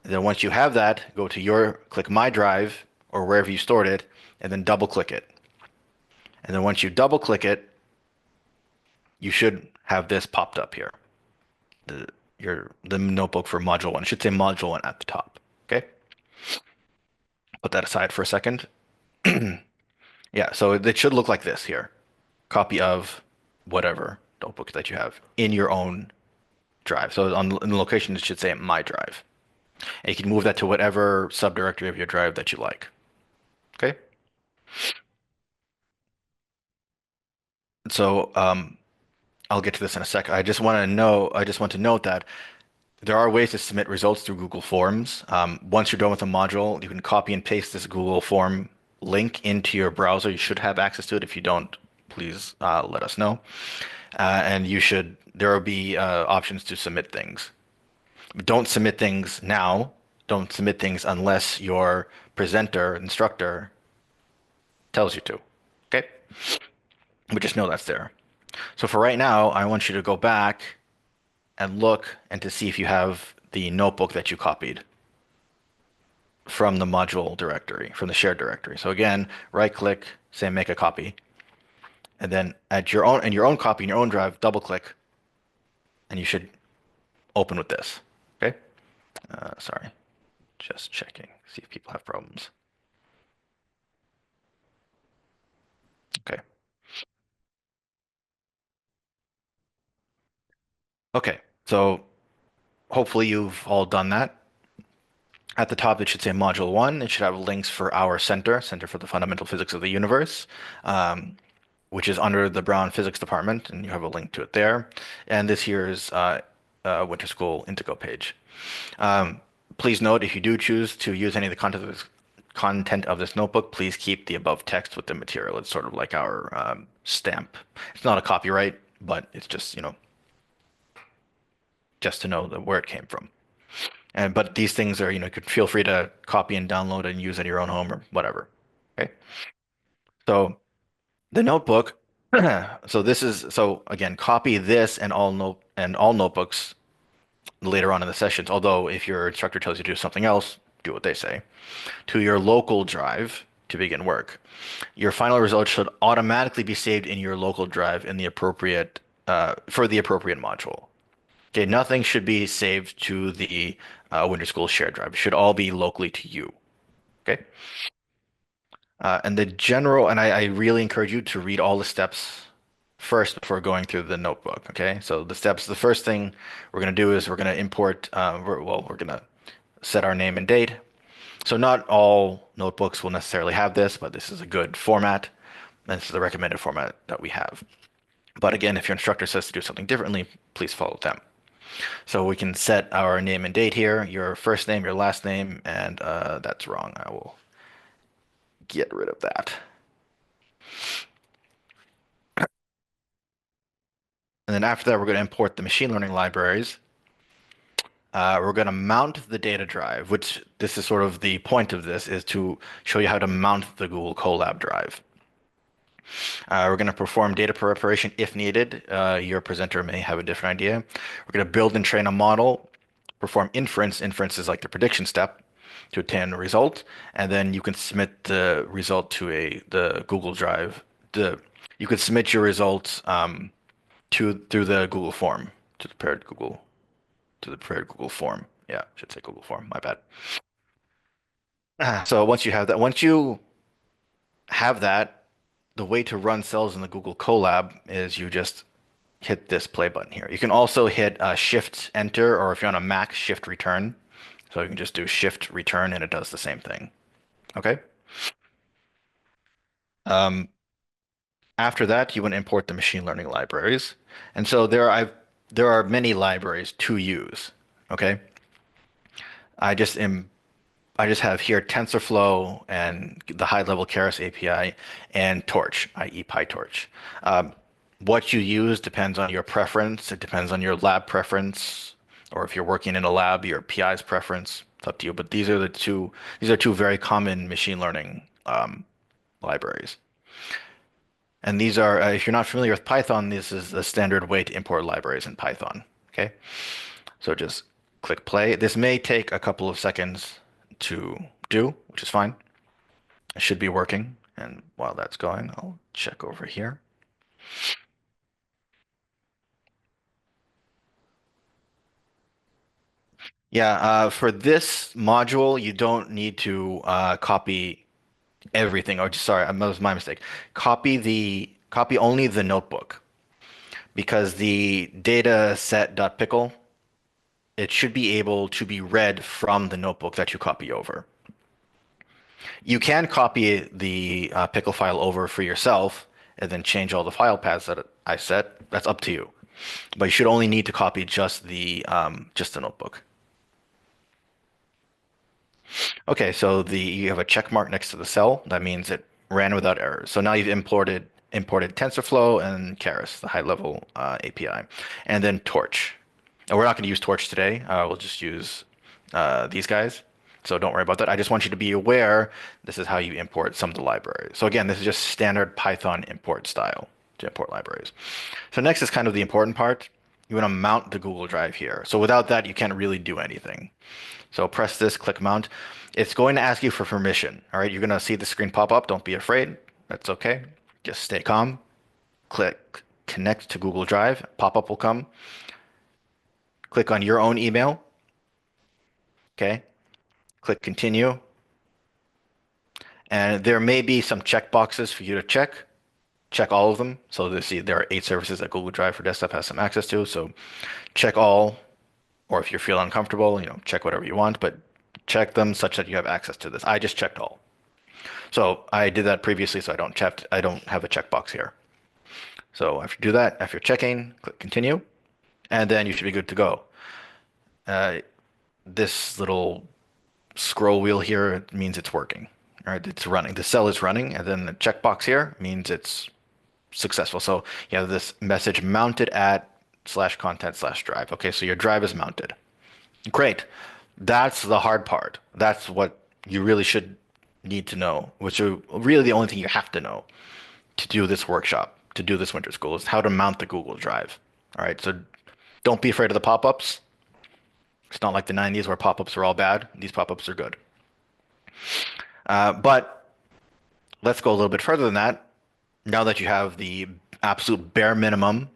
And then once you have that, go to click My Drive or wherever you stored it, and then double click it. And then once you double click it, you should have this popped up here. The notebook for module 1. It should say module 1 at the top. Okay. Put that aside for a second. Yeah, so it should look like this here. Copy of whatever notebook that you have in your own drive. So in the location, it should say My Drive. And you can move that to whatever subdirectory of your drive that you like. Okay. So I'll get to this in a sec. I just want to note that there are ways to submit results through Google Forms. Once you're done with a module, you can copy and paste this Google form link into your browser. You should have access to it. If you don't, please let us know. And there will be options to submit things. Don't submit things now. Don't submit things unless your presenter, instructor, tells you to. Okay? But just know that's there. So for right now, I want you to go back and look and to see if you have the notebook that you copied from the module directory, from the shared directory. So again, right click, say make a copy, and then at your own copy in your own drive, double click, and you should open with this. Okay? Sorry, just checking, see if people have problems. Okay. Okay. So hopefully you've all done that. At the top, it should say Module 1. It should have links for our center, Center for the Fundamental Physics of the Universe, which is under the Brown Physics Department, and you have a link to it there. And this here is Winter School Indigo page. Please note, if you do choose to use any of the content of this notebook, please keep the above text with the material. It's sort of like our stamp. It's not a copyright, but it's just, just to know where it came from. And but these things are, you could feel free to copy and download and use at your own home or whatever. Okay. So the notebook, so again, copy this and all notebooks later on in the sessions. Although if your instructor tells you to do something else, do what they say. To your local drive to begin work. Your final results should automatically be saved in your local drive in the appropriate for the appropriate module. Okay, nothing should be saved to the Winter School shared drive. It should all be locally to you. Okay. And I really encourage you to read all the steps first before going through the notebook. Okay. So the first thing we're going to do is we're going to import, we're going to set our name and date. So not all notebooks will necessarily have this, but this is a good format. And this is the recommended format that we have. But again, if your instructor says to do something differently, please follow them. So we can set our name and date here, your first name, your last name, and that's wrong. I will get rid of that. And then after that, we're going to import the machine learning libraries. We're going to mount the data drive, which this is sort of the point of this, is to show you how to mount the Google Colab drive. We're going to perform data preparation if needed. Your presenter may have a different idea. We're going to build and train a model, perform inference. Inference is like the prediction step to obtain a result, and then you can submit the result to the Google Drive. You could submit your results through the Google form to the prepared Google form. Yeah, I should say Google form. My bad. So once you have that, the way to run cells in the Google Colab is you just hit this play button here. You can also hit Shift Enter, or if you're on a Mac, Shift Return. So you can just do Shift Return and it does the same thing. Okay. Um, After that, you want to import the machine learning libraries. And so there are many libraries to use. Okay. I just am I just have here TensorFlow and the high-level Keras API and Torch, i.e. PyTorch. What you use depends on your preference. It depends on your lab preference, or if you're working in a lab, your PI's preference. It's up to you. But these are two very common machine learning libraries. And these are, if you're not familiar with Python, this is the standard way to import libraries in Python. Okay, so just click play. This may take a couple of seconds to do, which is fine. It should be working. And while that's going, I'll check over here. Yeah, for this module, you don't need to copy everything. Or sorry, that was my mistake. Copy only the notebook because the data set.pickle, it should be able to be read from the notebook that you copy over. You can copy the pickle file over for yourself and then change all the file paths that I set. That's up to you. But you should only need to copy just the notebook. Okay, so you have a check mark next to the cell. That means it ran without errors. So now you've imported imported TensorFlow and Keras, the high-level API, and then Torch. And we're not going to use Torch today. We'll just use these guys. So don't worry about that. I just want you to be aware this is how you import some of the libraries. So again, this is just standard Python import style to import libraries. So next is kind of the important part. You want to mount the Google Drive here. So without that, you can't really do anything. So press this, click mount. It's going to ask you for permission. All right, you're going to see the screen pop up. Don't be afraid. That's okay. Just stay calm. Click connect to Google Drive. Pop-up will come. Click on your own email. Okay. Click continue. And there may be some checkboxes for you to check. Check all of them. So there are 8 services that Google Drive for Desktop has some access to. So check all, or if you feel uncomfortable, check whatever you want, but check them such that you have access to this. I just checked all. So I did that previously, so I don't have a checkbox here. So after you do that, after checking, click continue, and then you should be good to go. This little scroll wheel here means it's working. All right, it's running. The cell is running, and then the checkbox here means it's successful. So you have this message mounted at /content/drive. Okay, so your drive is mounted. Great. That's the hard part. That's what you really should need to know, which is really the only thing you have to know to do this workshop, to do this winter school, is how to mount the Google Drive. All right, so don't be afraid of the pop-ups. It's not like the 90s where pop-ups are all bad. These pop-ups are good. But let's go a little bit further than that. Now that you have the absolute bare minimum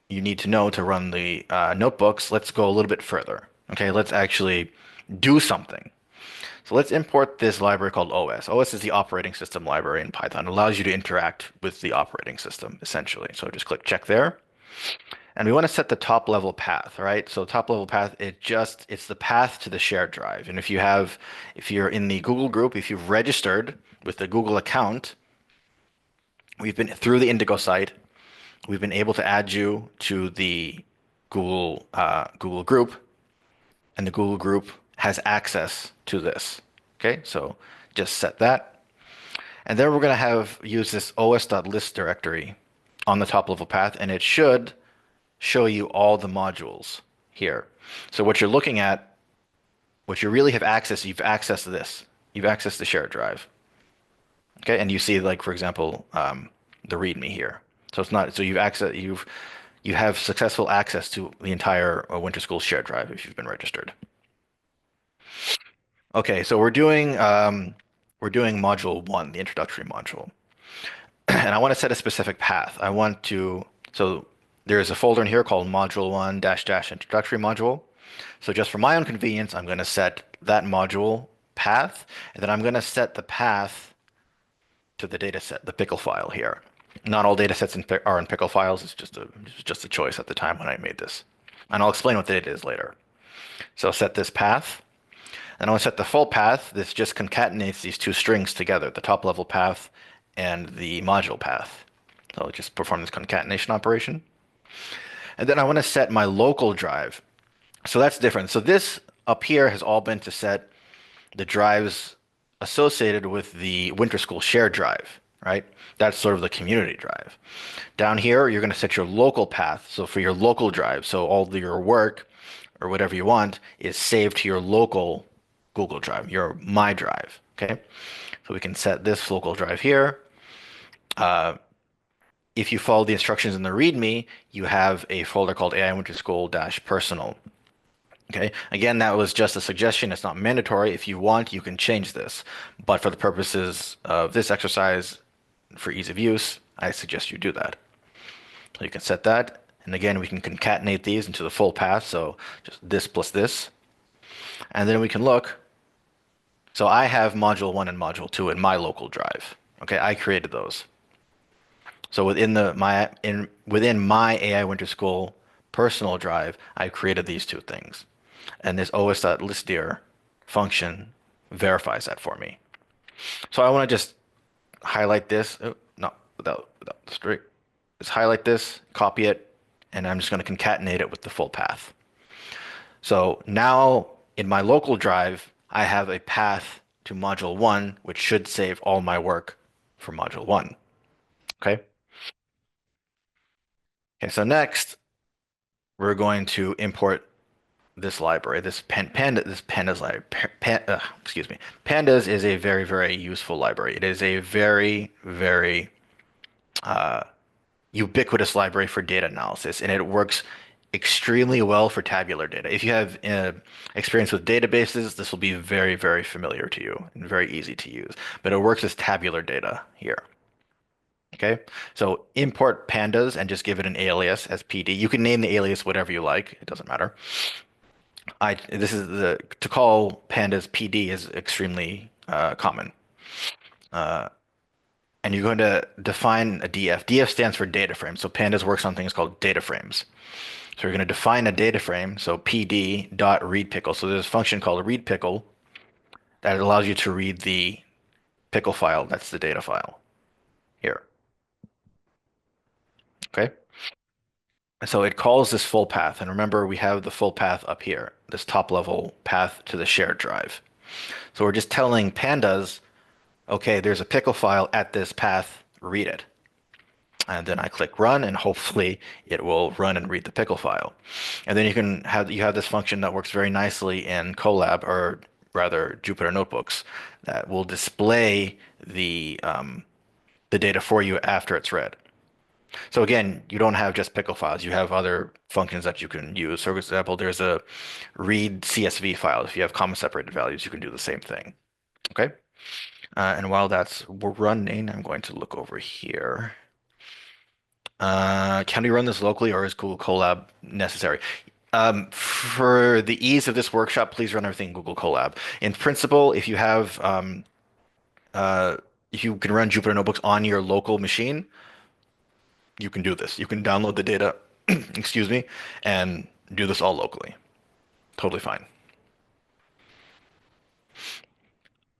you need to know to run the notebooks, let's go a little bit further. Okay, let's actually do something. So let's import this library called OS. OS is the operating system library in Python. It allows you to interact with the operating system, essentially. So just click check there. And we want to set the top level path, right? So top level path, it's the path to the shared drive. And if you're in the Google group, if you've registered with the Google account, we've been through the Indigo site, we've been able to add you to the Google group, and the Google group has access to this. Okay, so just set that. And then we're going to use this os.list directory on the top level path, and it should show you all the modules here. So what you're looking at, what you really have access, you've accessed this. You've accessed the shared drive. Okay, and you see, like, for example, the README here. So it's not, so you have successful access to the entire Winter School shared drive if you've been registered. Okay, so we're doing module 1, the introductory module. And I want to set a specific path. So there's a folder in here called module 1 dash dash introductory module. So just for my own convenience, I'm going to set that module path, and then I'm going to set the path to the data set, the pickle file here. Not all data sets are in pickle files. It's just a choice at the time when I made this. And I'll explain what the data is later. So set this path. And I want to set the full path. This just concatenates these two strings together, the top level path and the module path. So I'll just perform this concatenation operation. And then I want to set my local drive. So that's different. So this up here has all been to set the drives associated with the Winter School shared drive, right? That's sort of the community drive. Down here, you're going to set your local path. So for your local drive, so all your work or whatever you want is saved to your local Google Drive, your My Drive, okay? So we can set this local drive here. If you follow the instructions in the README, you have a folder called AI Winter School-personal. Okay, again, that was just a suggestion. It's not mandatory. If you want, you can change this. But for the purposes of this exercise, for ease of use, I suggest you do that. So you can set that. And again, we can concatenate these into the full path. So just this plus this. And then we can look. So I have module 1 and module 2 in my local drive. Okay, I created those. So within my AI Winter School personal drive, I created these two things. And this os.listdir function verifies that for me. So I want to just highlight this. Oh, no, without the string. Just highlight this, copy it, and I'm just going to concatenate it with the full path. So now in my local drive, I have a path to module 1, which should save all my work for module 1. Okay. Okay, so next we're going to import this library, this pandas library. Excuse me. Pandas is a very, very useful library. It is a very, very uh, ubiquitous library for data analysis, and it works extremely well for tabular data. If you have experience with databases, this will be very, very familiar to you and very easy to use. But it works as tabular data here. Okay, so import pandas and just give it an alias as PD. You can name the alias whatever you like. It doesn't matter. This is the to call pandas PD is extremely common. And you're going to define a DF. DF stands for data frame. So pandas works on things called data frames. So we're going to define a data frame. So PD dot read pickle. So there's a function called read pickle that allows you to read the pickle file. That's the data file here. Okay. So it calls this full path. And remember, we have the full path up here, this top level path to the shared drive. So we're just telling pandas, okay, there's a pickle file at this path, read it. And then I click run, and hopefully it will run and read the pickle file. And then you have this function that works very nicely in Colab, or rather Jupyter Notebooks, that will display the data for you after it's read. So again, you don't have just pickle files. You have other functions that you can use. So for example, there's a read CSV file. If you have comma separated values, you can do the same thing. Okay. And while that's running, I'm going to look over here. Can we run this locally or is Google Colab necessary? For the ease of this workshop, please run everything in Google Colab. In principle, uh, if you can run Jupyter Notebooks on your local machine, you can do this. You can download the data, excuse me, and do this all locally. Totally fine.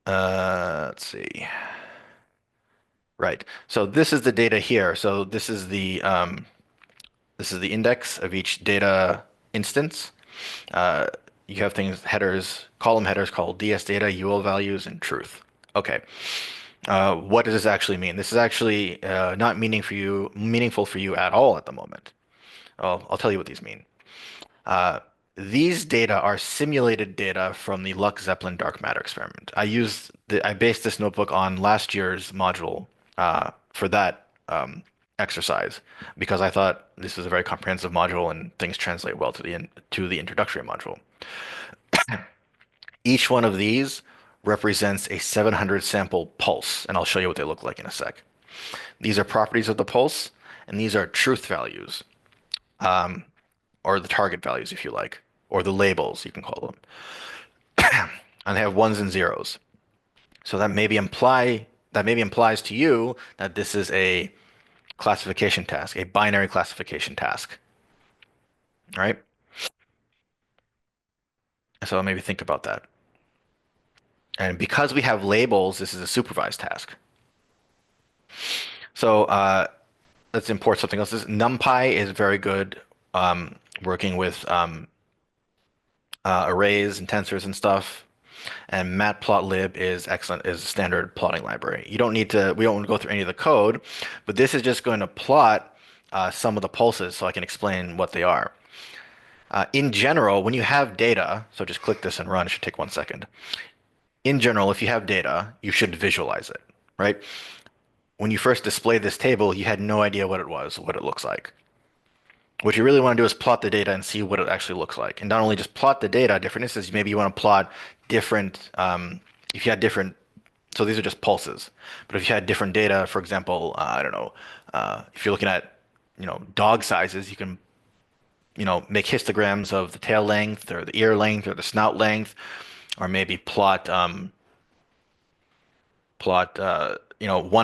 Let's see. Right. So this is the data here. So this is the index of each data instance. Uh, you have things, headers, column headers called DS data, UL values, and truth. Okay. What does this actually mean? This is actually not meaningful for you at all at the moment. I'll tell you what these mean. Uh, these data are simulated data from the Luck-Zeppelin dark matter experiment. I based this notebook on last year's module for that exercise because I thought this was a very comprehensive module and things translate well to the introductory module. Each one of these represents a 700 sample pulse, and I'll show you what they look like in a sec. These are properties of the pulse, and these are truth values, or the target values, if you like, or the labels, you can call them. And they have ones and zeros. So that maybe implies to you that this is a classification task, a binary classification task. All right. So maybe think about that. And because we have labels, this is a supervised task. So let's import something else. NumPy is very good working with arrays and tensors and stuff. And matplotlib is excellent, is a standard plotting library. We don't go through any of the code, but this is just going to plot some of the pulses so I can explain what they are. In general, when you have data, so just click this and run, it should take 1 second. In general, if you have data, you should visualize it, right? When you first displayed this table, you had no idea what it was, what it looks like. What you really want to do is plot the data and see what it actually looks like. And not only just plot the data, different instances, maybe you want to plot different, if you had different, so these are just pulses. But if you had different data, for example, I don't know, if you're looking at, dog sizes, you can, make histograms of the tail length or the ear length or the snout length, or maybe plot, one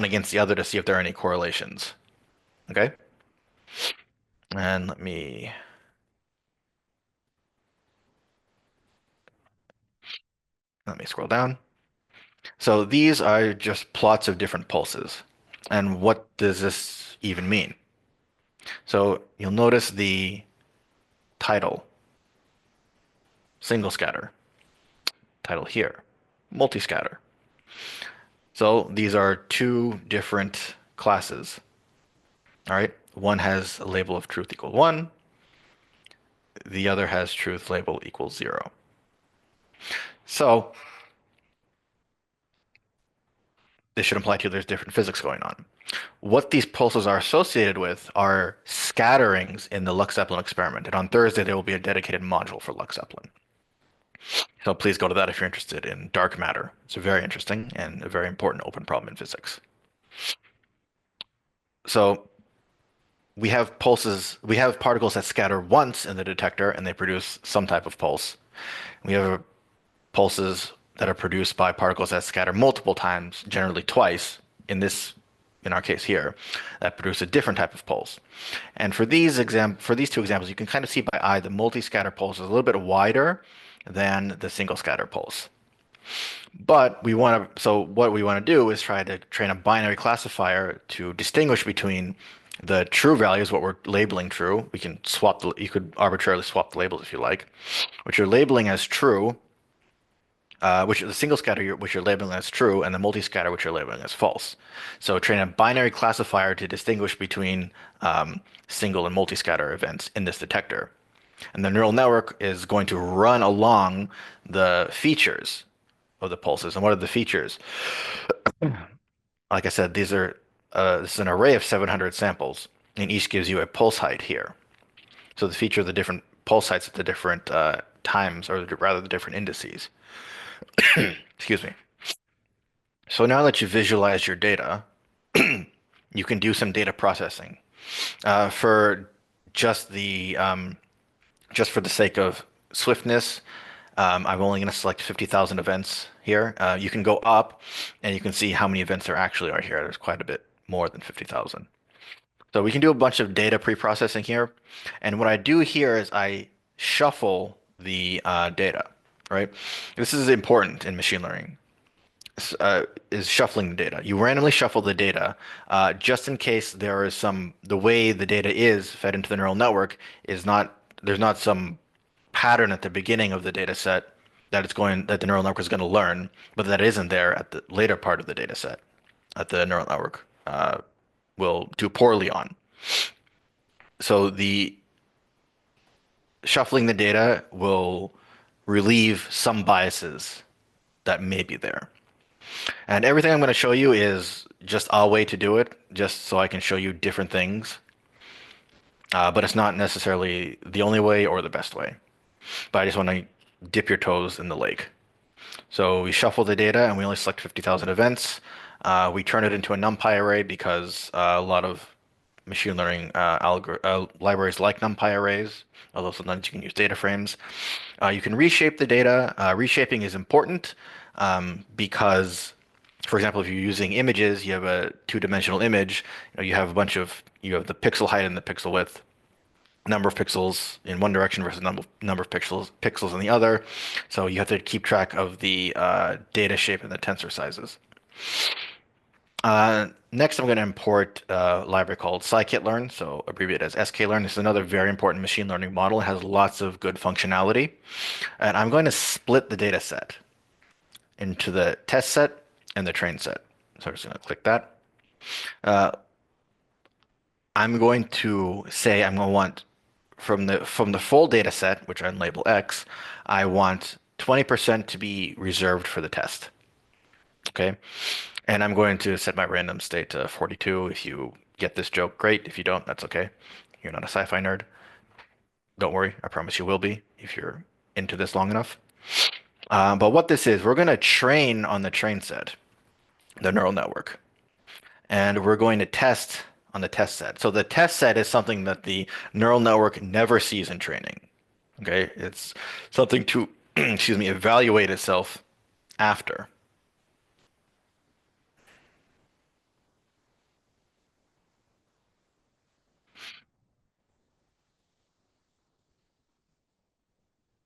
against the other to see if there are any correlations. Okay? And let me scroll down. So these are just plots of different pulses. And what does this even mean? So you'll notice the title, single scatter, title here, multi-scatter. So these are two different classes. All right. One has a label of truth equal 1. The other has truth label equals 0. So this should imply to you there's different physics going on. What these pulses are associated with are scatterings in the Lux-Zeppelin experiment. And on Thursday, there will be a dedicated module for Lux-Zeppelin. So please go to that if you're interested in dark matter. It's very interesting and a very important open problem in physics. So we have particles that scatter once in the detector and they produce some type of pulse. We have pulses that are produced by particles that scatter multiple times, generally twice, in our case here, that produce a different type of pulse. And for these two examples, you can kind of see by eye the multi-scatter pulse is a little bit wider than the single scatter pulse. But so what we want to do is try to train a binary classifier to distinguish between the true values, what we're labeling true. You could arbitrarily swap the labels if you like, which you're labeling as true, which the single scatter which you're labeling as true, and the multi-scatter which you're labeling as false. So train a binary classifier to distinguish between single and multi-scatter events in this detector. And the neural network is going to run along the features of the pulses. And what are the features? Like I said, this is an array of 700 samples, and each gives you a pulse height here. So the feature of the different pulse heights at the different times, or rather the different indices. Excuse me. So now that you've visualized your data, you can do some data processing. For just the just for the sake of swiftness, I'm only going to select 50,000 events here. You can go up and you can see how many events there actually are here. There's quite a bit more than 50,000. So we can do a bunch of data pre-processing here. And what I do here is I shuffle the data, right? This is important in machine learning, is shuffling the data. You randomly shuffle the data just in case the way the data is fed into the neural network there's not some pattern at the beginning of the data set that the neural network is going to learn, but that isn't there at the later part of the data set that the neural network will do poorly on. So the shuffling the data will relieve some biases that may be there. And everything I'm going to show you is just a way to do it, just so I can show you different things. But it's not necessarily the only way or the best way. But I just want to dip your toes in the lake. So we shuffle the data and we only select 50,000 events. We turn it into a NumPy array because a lot of machine learning libraries like NumPy arrays, although sometimes you can use data frames. You can reshape the data. Reshaping is important because, for example, if you're using images, you have a two-dimensional image, you have you have the pixel height and the pixel width, number of pixels in one direction versus number of pixels in the other. So you have to keep track of the data shape and the tensor sizes. Next, I'm going to import a library called scikit-learn, so abbreviated as sklearn. This is another very important machine learning model. It has lots of good functionality. And I'm going to split the data set into the test set and the train set. So I'm just going to click that. I'm going to say I'm going to want from the full data set, which I label X, I want 20% to be reserved for the test. Okay. And I'm going to set my random state to 42. If you get this joke, great. If you don't, that's okay. You're not a sci-fi nerd. Don't worry. I promise you will be if you're into this long enough. But what this is, we're going to train on the train set, the neural network, and we're going to test on the test set. So the test set is something that the neural network never sees in training. Okay, it's something to, excuse me, evaluate itself after.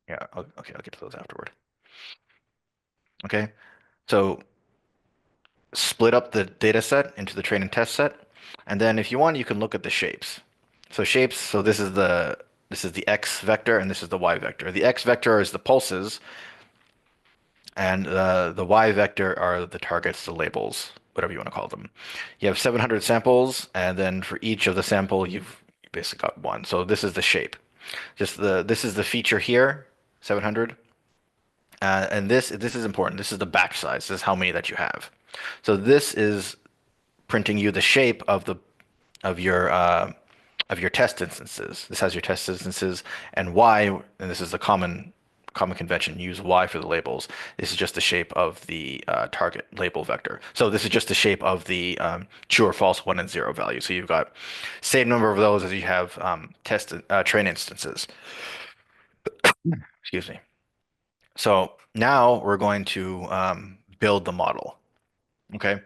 Yeah, okay, I'll get to those afterward. Okay, so split up the data set into the train and test set, and then if you want, you can look at the shapes. So shapes, so this is the x vector and this is the y vector. The x vector is the pulses, and the y vector are the targets, the labels. whatever you want to call them. You have 700 samples, and then for each of the sample, you've basically got one. So this is the shape. This is the feature here, 700. And this is important. This is the batch size. This is how many that you have. So this is printing you the shape of your of your test instances. This has your test instances and Y, and this is the common convention. Use Y for the labels. This is just the shape of the target label vector. So this is just the shape of the true or false 1 and 0 value. So you've got same number of those as you have test train instances. Excuse me. So now we're going to build the model. Okay.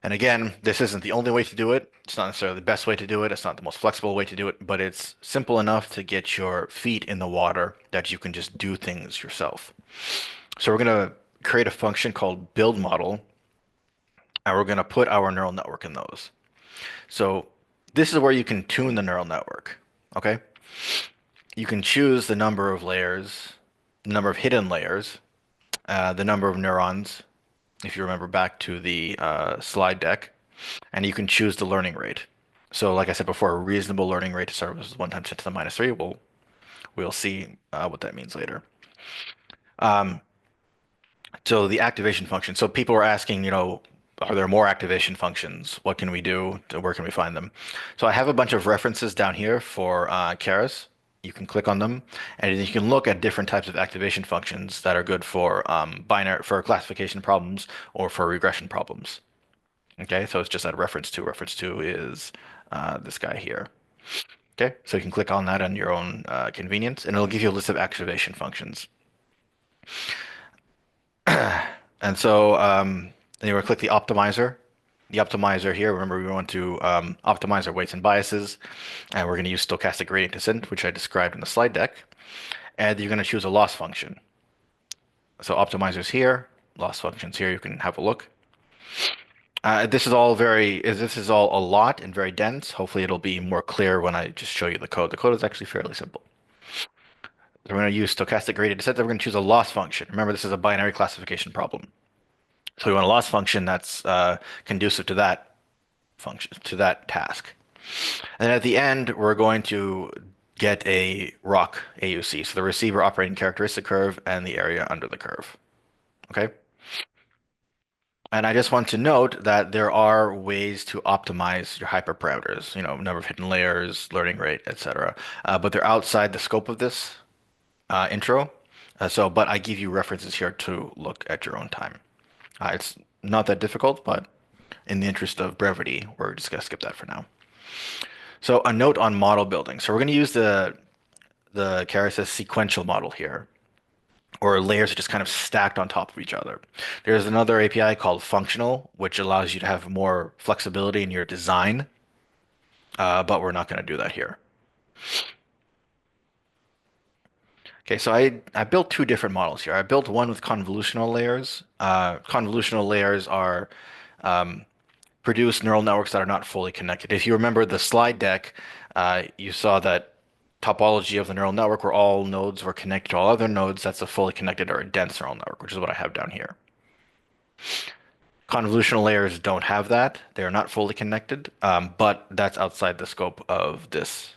And again, this isn't the only way to do it. It's not necessarily the best way to do it. It's not the most flexible way to do it, but it's simple enough to get your feet in the water that you can just do things yourself. So we're going to create a function called build model, and we're going to put our neural network in those. So this is where you can tune the neural network. Okay. You can choose the number of layers, the number of hidden layers, the number of neurons, if you remember back to the slide deck, and you can choose the learning rate. So like I said before, a reasonable learning rate to start with is 1 times 10 to the minus 3. We'll see what that means later. So the activation function. So people are asking, are there more activation functions? What can we do? Where can we find them? So I have a bunch of references down here for Keras. You can click on them, and you can look at different types of activation functions that are good for binary for classification problems or for regression problems. Okay, so it's just that reference to. Reference to is this guy here. Okay, so you can click on that on your own convenience, and it'll give you a list of activation functions. And so then you want to click the optimizer. The optimizer here, remember we want to optimize our weights and biases, and we're going to use stochastic gradient descent, which I described in the slide deck. And you're going to choose a loss function. So optimizers here, loss functions here, you can have a look. This is all a lot and very dense. Hopefully it'll be more clear when I just show you the code. The code is actually fairly simple. So we're going to use stochastic gradient descent. We're going to choose a loss function. Remember, this is a binary classification problem. So we want a loss function that's conducive to that function, to that task. And then at the end, we're going to get a ROC AUC, so the receiver operating characteristic curve and the area under the curve. Okay? And I just want to note that there are ways to optimize your hyperparameters, number of hidden layers, learning rate, etc. But they're outside the scope of this intro. But I give you references here to look at your own time. It's not that difficult, but in the interest of brevity, we're just going to skip that for now. So a note on model building. So we're going to use the Keras sequential model here, or layers are just kind of stacked on top of each other. There's another API called functional, which allows you to have more flexibility in your design, but we're not going to do that here. Okay, so I built two different models here. I built one with convolutional layers. Convolutional layers are produce neural networks that are not fully connected. If you remember the slide deck, you saw that topology of the neural network where all nodes were connected to all other nodes. That's a fully connected or a dense neural network, which is what I have down here. Convolutional layers don't have that. They are not fully connected, but that's outside the scope of this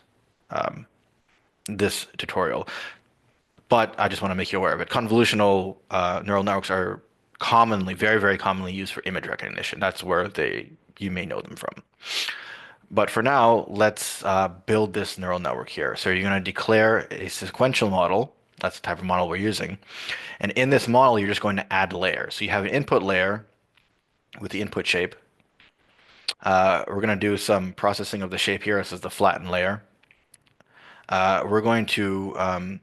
tutorial. But I just want to make you aware of it. Convolutional neural networks are commonly, very, very commonly used for image recognition. That's where you may know them from. But for now, let's build this neural network here. So you're going to declare a sequential model. That's the type of model we're using. And in this model, you're just going to add layers. So you have an input layer with the input shape. We're going to do some processing of the shape here. This is the flattened layer. We're going to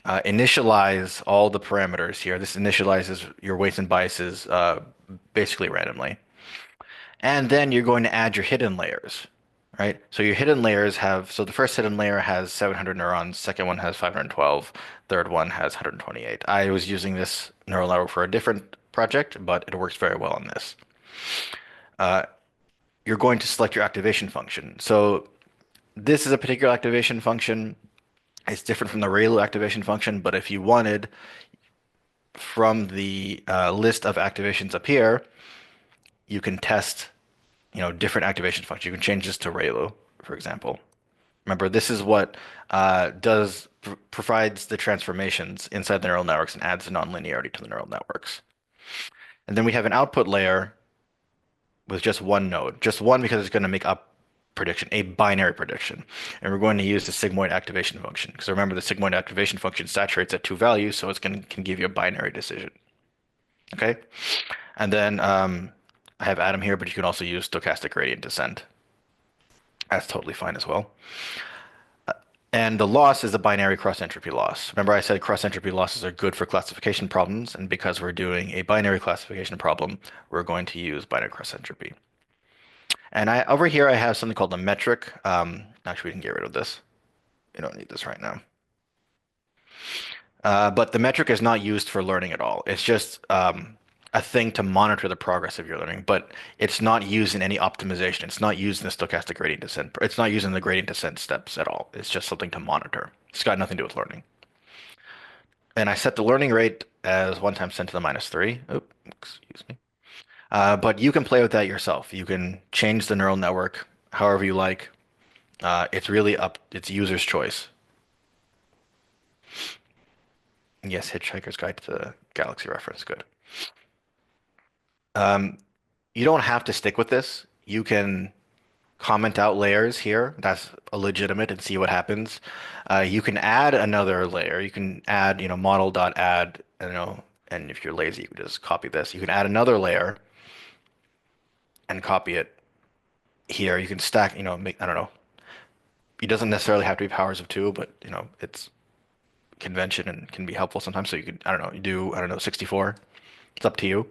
initialize all the parameters here. This initializes your weights and biases basically randomly. And then you're going to add your hidden layers, right? So your hidden layers so the first hidden layer has 700 neurons, second one has 512, third one has 128. I was using this neural network for a different project, but it works very well on this. You're going to select your activation function. So this is a particular activation function. It's different from the ReLU activation function, but if you wanted from the list of activations up here, you can test, different activation functions. You can change this to ReLU, for example. Remember, this is what provides the transformations inside the neural networks and adds the nonlinearity to the neural networks. And then we have an output layer with just one node, just one because it's going to make up prediction, a binary prediction. And we're going to use the sigmoid activation function because remember the sigmoid activation function saturates at two values, so it's going to can give you a binary decision. Okay, and then I have Atom here, but you can also use stochastic gradient descent. That's totally fine as well. And the loss is the binary cross entropy loss. Remember I said cross entropy losses are good for classification problems, and because we're doing a binary classification problem, we're going to use binary cross entropy. And over here I have something called a metric. Actually, we can get rid of this. We don't need this right now. But the metric is not used for learning at all. It's just a thing to monitor the progress of your learning, but it's not used in any optimization. It's not used in the stochastic gradient descent. It's not used in the gradient descent steps at all. It's just something to monitor. It's got nothing to do with learning. And I set the learning rate as 1 times 10 to the minus 3. Oh, excuse me. But you can play with that yourself. You can change the neural network however you like. It's really it's user's choice. Yes, Hitchhiker's Guide to the Galaxy reference. Good. Um, you don't have to stick with this. You can comment out layers here. That's legitimate and see what happens. You can add another layer. You can add, model.add, and if you're lazy, you can just copy this. You can add another layer and copy it here. You can stack, I don't know. It doesn't necessarily have to be powers of two, but, it's convention and can be helpful sometimes. So you could, I don't know, you do, I don't know, 64. It's up to you.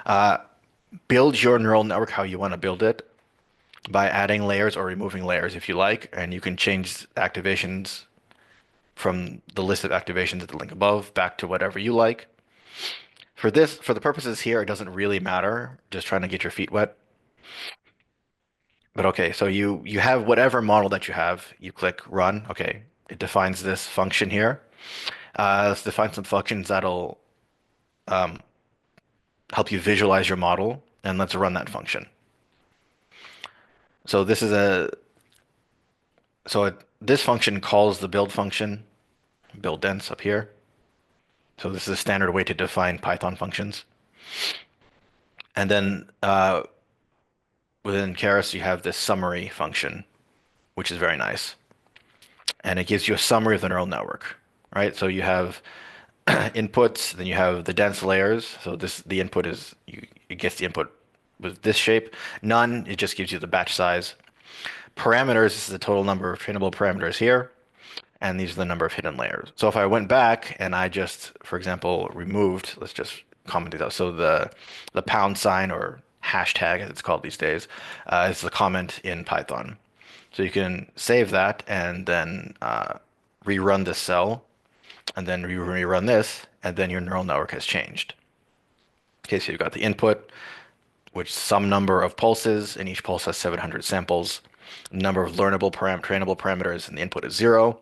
Uh, build your neural network how you want to build it by adding layers or removing layers if you like, and you can change activations from the list of activations at the link above back to whatever you like. For the purposes here, it doesn't really matter. Just trying to get your feet wet. But okay, so you have whatever model that you have. You click run. Okay, it defines this function here. Let's define some functions that'll um, help you visualize your model, and let's run that function. So this is a this function calls the build function, build dense up here. So this is a standard way to define Python functions. And then within Keras, you have this summary function, which is very nice. And it gives you a summary of the neural network, right? So you have inputs, then you have the dense layers. So the input is, it gets the input with this shape. None, it just gives you the batch size. Parameters, this is the total number of trainable parameters here. And these are the number of hidden layers. So if I went back and I just, for example, removed, let's just comment it out. So the pound sign or hashtag, as it's called these days, is the comment in Python. So you can save that and then rerun this cell, and then rerun this, and then your neural network has changed. Okay, so you've got the input, which some number of pulses, and each pulse has 700 samples. Number of trainable parameters, and the input is 0.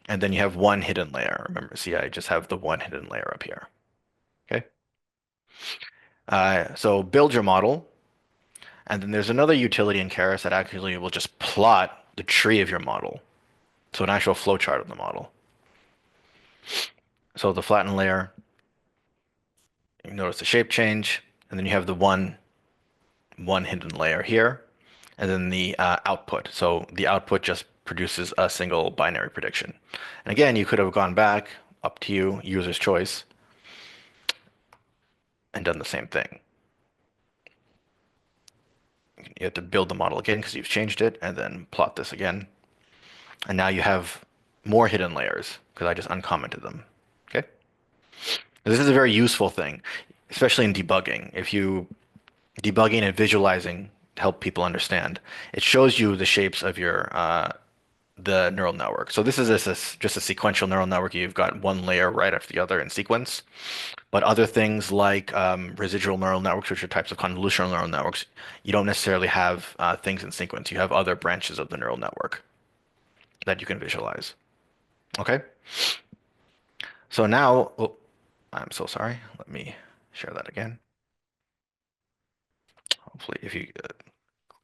And then you have one hidden layer. Remember, see, I just have the one hidden layer up here. Okay. So build your model. And then there's another utility in Keras that actually will just plot the tree of your model. So an actual flowchart of the model. So the flatten layer, you notice the shape change, and then you have the one hidden layer here, and then the output. So the output just produces a single binary prediction. And again, you could have gone back, up to you, user's choice, and done the same thing. You have to build the model again because you've changed it, and then plot this again. And now you have more hidden layers because I just uncommented them. Okay? This is a very useful thing, especially in debugging. If you debugging and visualizing to help people understand, it shows you the shapes of your the neural network. So this is just a sequential neural network. You've got one layer right after the other in sequence. But other things like residual neural networks, which are types of convolutional neural networks, you don't necessarily have things in sequence. You have other branches of the neural network that you can visualize. Okay? So now, oh, I'm so sorry. Let me share that again. Hopefully, if you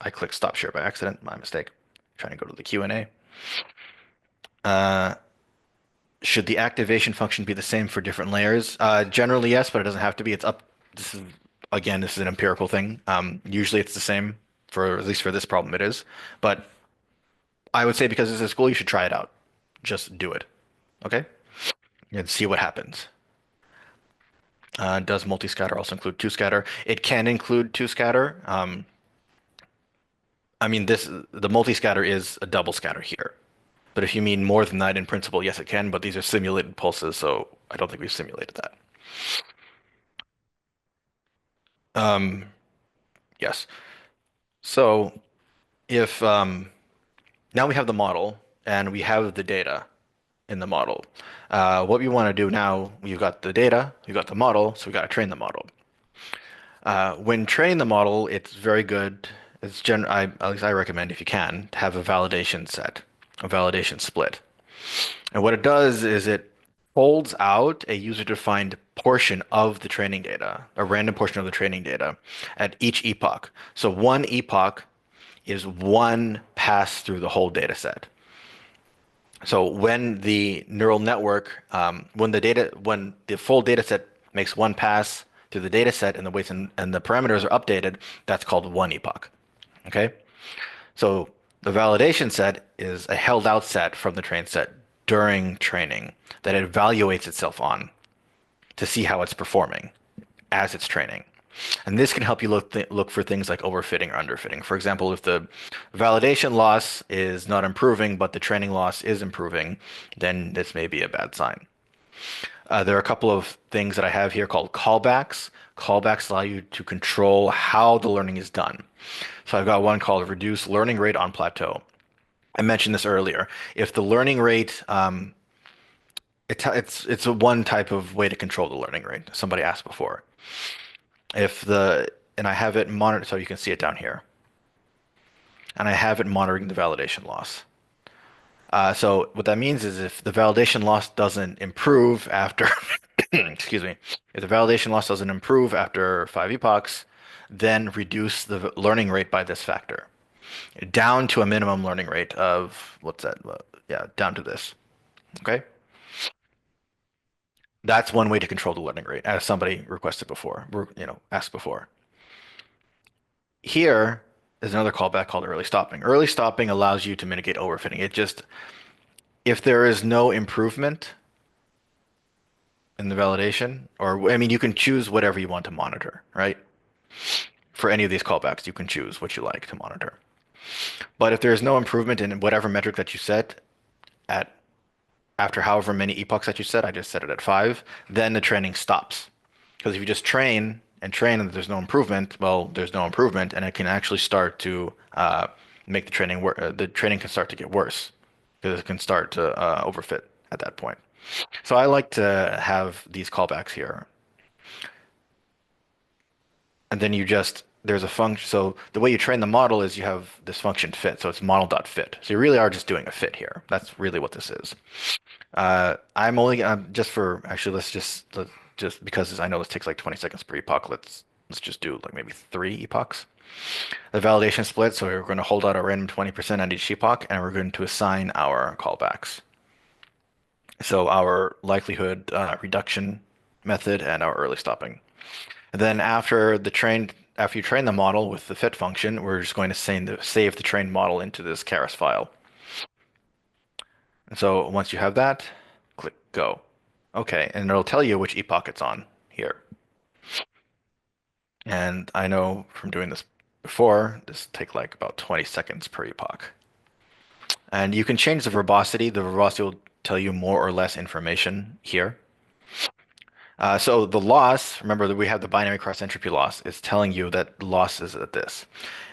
I clicked stop share by accident, my mistake. Trying to go to the Q&A. Uh, should the activation function be the same for different layers? Generally, yes, but it doesn't have to be. It's up. This is again, this is an empirical thing. Usually, it's the same for at least for this problem. It is, but I would say because it's a school, you should try it out. Just do it, okay, and see what happens. Does multi-scatter also include two-scatter? It can include two-scatter. I mean, the multi-scatter is a double scatter here. But if you mean more than that in principle, yes, it can, but these are simulated pulses, so I don't think we've simulated that. Um, yes. So if now we have the model and we have the data in the model, what we want to do now, we've got the data, we've got the model, so we got to train the model. When training the model, it's very good. At least I recommend if you can to have a validation set, a validation split. And what it does is it holds out a user-defined portion of the training data, a random portion of the training data at each epoch. So one epoch is one pass through the whole data set. So when the neural network, when the full data set makes one pass through the data set and the weights and the parameters are updated, that's called one epoch. Okay? So the validation set is a held out set from the train set during training that it evaluates itself on to see how it's performing as it's training. And this can help you look for things like overfitting or underfitting. For example, if the validation loss is not improving, but the training loss is improving, then this may be a bad sign. There are a couple of things that I have here called callbacks. Callbacks allow you to control how the learning is done. So I've got one called reduce learning rate on plateau. I mentioned this earlier. If the learning rate, it's a one type of way to control the learning rate. Somebody asked before. If the and I have it monitored, so you can see it down here, and I have it monitoring the validation loss. So what that means is if the validation loss doesn't improve after, excuse me, if the validation loss doesn't improve after 5 epochs, then reduce the learning rate by this factor down to a minimum learning rate of what's that? Yeah, down to this. Okay. That's one way to control the learning rate, as somebody requested before, asked before. Here is another callback called early stopping. Early stopping allows you to mitigate overfitting. If there is no improvement in the validation, or I mean, you can choose whatever you want to monitor, right? For any of these callbacks, you can choose what you like to monitor. But if there is no improvement in whatever metric that you set at after however many epochs that you set, I just set it at 5, then the training stops. Because if you just train and there's no improvement, well, there's no improvement, and it can actually start to make the training work. The training can start to get worse because it can start to overfit at that point. So I like to have these callbacks here, and then there's a function. So the way you train the model is you have this function fit. So it's model.fit. So you really are just doing a fit here. That's really what this is. I'm only just for actually just because I know this takes like 20 seconds per epoch. Let's just do like maybe 3 epochs. The validation split. So we're going to hold out a random 20% at each epoch, and we're going to assign our callbacks. So our likelihood reduction method and our early stopping. And then after you train the model with the fit function, we're just going to save the trained model into this Keras file. And so once you have that, click go. Okay, and it'll tell you which epoch it's on here. And I know from doing this before, this take like about 20 seconds per epoch. And you can change the verbosity. The verbosity will tell you more or less information here. So the loss, remember that we have the binary cross entropy loss, is telling you that the loss is at this.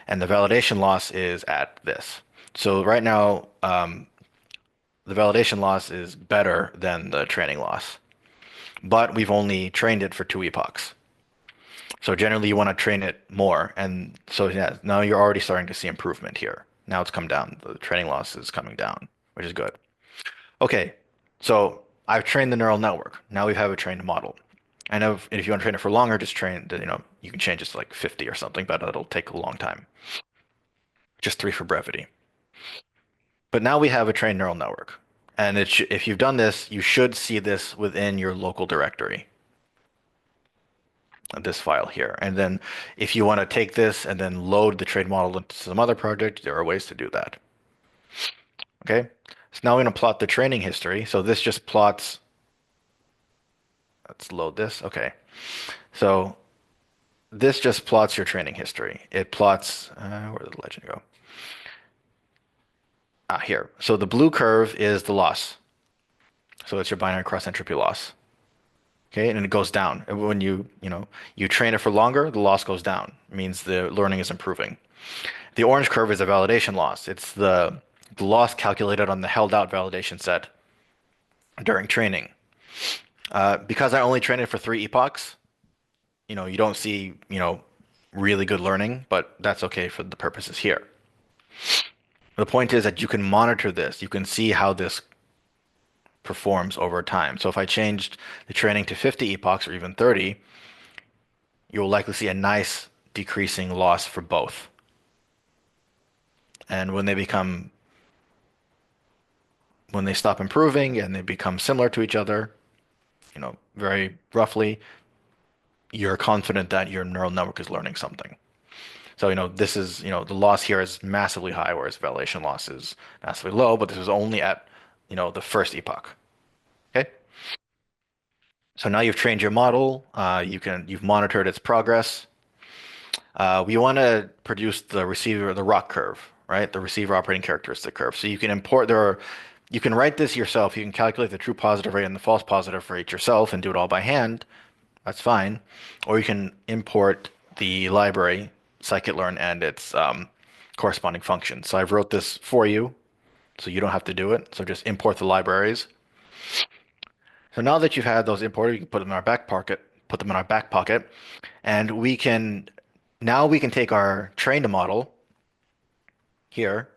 And the validation loss is at this. So right now, the validation loss is better than the training loss. But we've only trained it for 2 epochs. So generally you want to train it more. And so yeah, now you're already starting to see improvement here. Now it's come down. The training loss is coming down, which is good. Okay, so I've trained the neural network. Now we have a trained model. I know if you want to train it for longer, just train, you can change it to like 50 or something, but it'll take a long time. Just three for brevity. But now we have a trained neural network. And if you've done this, you should see this within your local directory, this file here. And then if you want to take this and then load the trained model into some other project, there are ways to do that. Okay. So now we're going to plot the training history. So this just plots, let's load this. Okay. So this just plots your training history. It plots, where did the legend go? Ah, here. So the blue curve is the loss. So it's your binary cross entropy loss. Okay, and it goes down. And when you train it for longer, the loss goes down. It means the learning is improving. The orange curve is a validation loss. It's the loss calculated on the held out validation set during training. Because I only trained it for 3 epochs, you don't see, really good learning, but that's okay for the purposes here. The point is that you can monitor this. You can see how this performs over time. So if I changed the training to 50 epochs or even 30, you'll likely see a nice decreasing loss for both. And when they stop improving and they become similar to each other, very roughly, you're confident that your neural network is learning something. So, this is, the loss here is massively high, whereas validation loss is massively low, but this is only at, the first epoch. Okay. So now you've trained your model, you've monitored its progress. We want to produce the ROC curve, right? The receiver operating characteristic curve. So you can you can write this yourself. You can calculate the true positive rate and the false positive rate yourself and do it all by hand. That's fine. Or you can import the library, scikit-learn, and its corresponding function. So I've wrote this for you, so you don't have to do it. So just import the libraries. So now that you've had those imported, you can put them in our back pocket, and we can take our trained model here,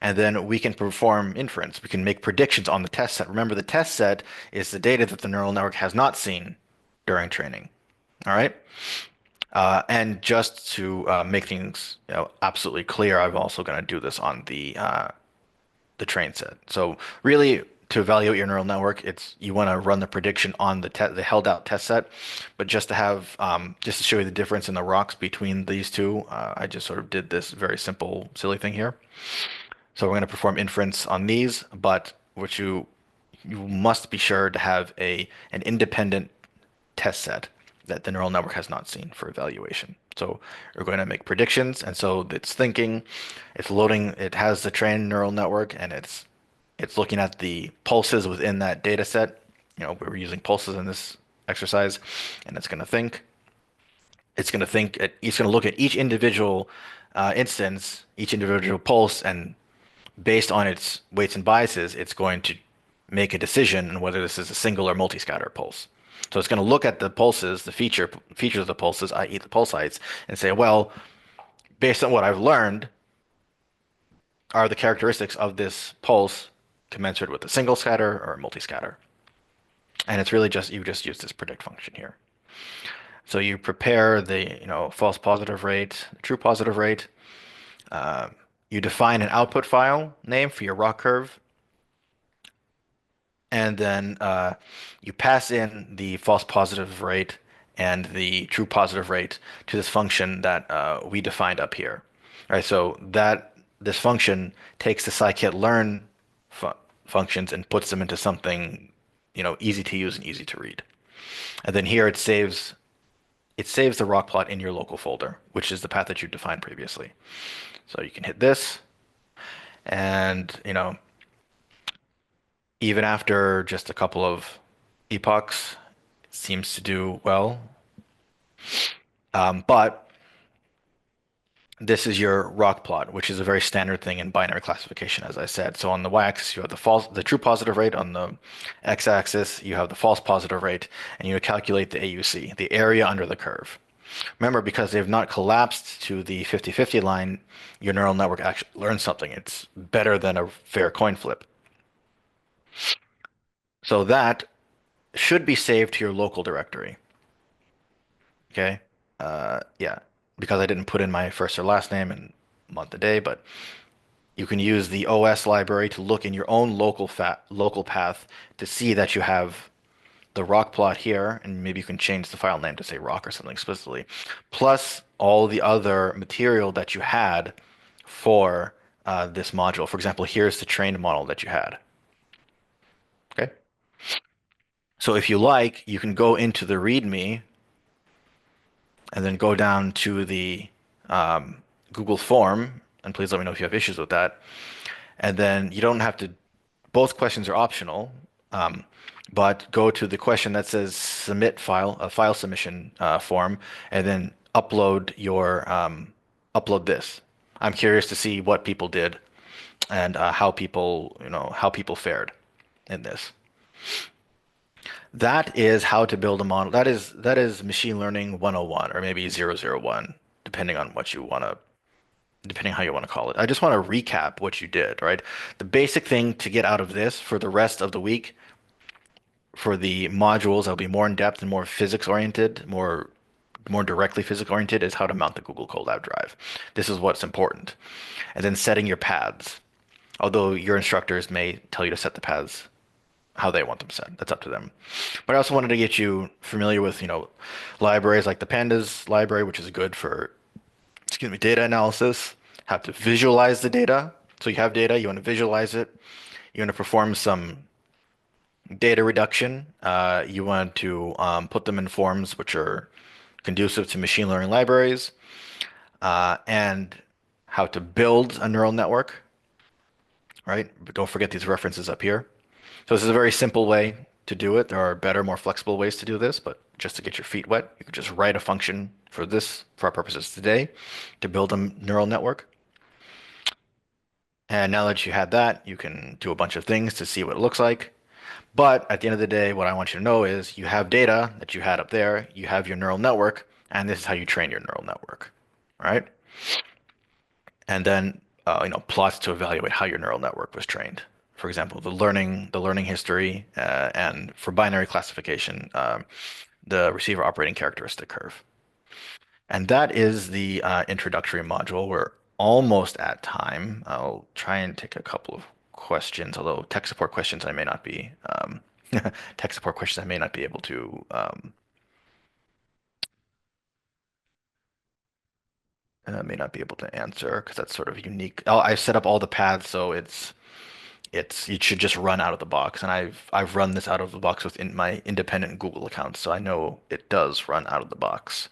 and then we can perform inference. We can make predictions on the test set. Remember, the test set is the data that the neural network has not seen during training. All right. And just to make things absolutely clear, I'm also going to do this on the train set. So really, to evaluate your neural network, you want to run the prediction on the held out test set, but just to show you the difference in the rocks between these two, I just sort of did this very simple, silly thing here. So we're going to perform inference on these, but what you must be sure to have an independent test set that the neural network has not seen for evaluation. So we're going to make predictions, and so it's thinking, it's loading, it has the trained neural network, and it's looking at the pulses within that data set. We were using pulses in this exercise, and it's going to think. It's going to look at each individual instance, each individual pulse, and based on its weights and biases, it's going to make a decision on whether this is a single or multi-scatter pulse. So it's going to look at the pulses, the features of the pulses, i.e. the pulse heights, and say, well, based on what I've learned, are the characteristics of this pulse commensurate with a single scatter or a multi-scatter? And it's really you just use this predict function here. So you prepare the, false positive rate, true positive rate. You define an output file name for your ROC curve, and then you pass in the false positive rate and the true positive rate to this function that we defined up here. All right, so this function takes the scikit-learn functions and puts them into something, easy to use and easy to read. And then here it saves the ROC plot in your local folder, which is the path that you defined previously. So you can hit this, and even after just a couple of epochs, it seems to do well. But this is your ROC plot, which is a very standard thing in binary classification, as I said. So on the y-axis, you have the true positive rate. On the x-axis, you have the false positive rate, and you calculate the AUC, the area under the curve. Remember, because they've not collapsed to the 50-50 line, your neural network actually learns something. It's better than a fair coin flip. So that should be saved to your local directory. Okay. Yeah, because I didn't put in my first or last name and month and day, but you can use the OS library to look in your own local path to see that you have the rock plot here, and maybe you can change the file name to say rock or something explicitly, plus all the other material that you had for this module. For example, here's the trained model that you had. Okay. So if you like, you can go into the README and then go down to the Google form, and please let me know if you have issues with that. And then you don't have to, both questions are optional, um, but go to the question that says submit file, a file submission form, and then upload this. I'm curious to see what people did and how people fared in this. That is how to build a model. That is machine learning 101 or maybe 001, depending on what you want to depending how you want to call it. I just want to recap what you did, right? The basic thing to get out of this for the rest of the week, for the modules that'll be more in depth and more physics oriented, more directly physics oriented, is how to mount the Google Colab drive. This is what's important. And then setting your paths. Although your instructors may tell you to set the paths how they want them set. That's up to them. But I also wanted to get you familiar with, libraries like the Pandas library, which is good for, excuse me, data analysis, how to visualize the data. So you have data, you want to visualize it, you want to perform some data reduction, you want to put them in forms which are conducive to machine learning libraries, and how to build a neural network, right? But don't forget these references up here. So this is a very simple way to do it. There are better, more flexible ways to do this, but just to get your feet wet, you could just write a function for this, for our purposes today, to build a neural network. And now that you had that, you can do a bunch of things to see what it looks like. But at the end of the day, what I want you to know is you have data that you had up there, you have your neural network, and this is how you train your neural network, right? And then plots to evaluate how your neural network was trained. For example, the learning history, and for binary classification, the receiver operating characteristic curve. And that is the introductory module. We're almost at time. I'll try and take a couple of questions, although tech support questions I may not be tech support questions I may not be able to answer because that's sort of unique. I set up all the paths so it should just run out of the box, and I've run this out of the box within my independent Google account, so I know it does run out of the box.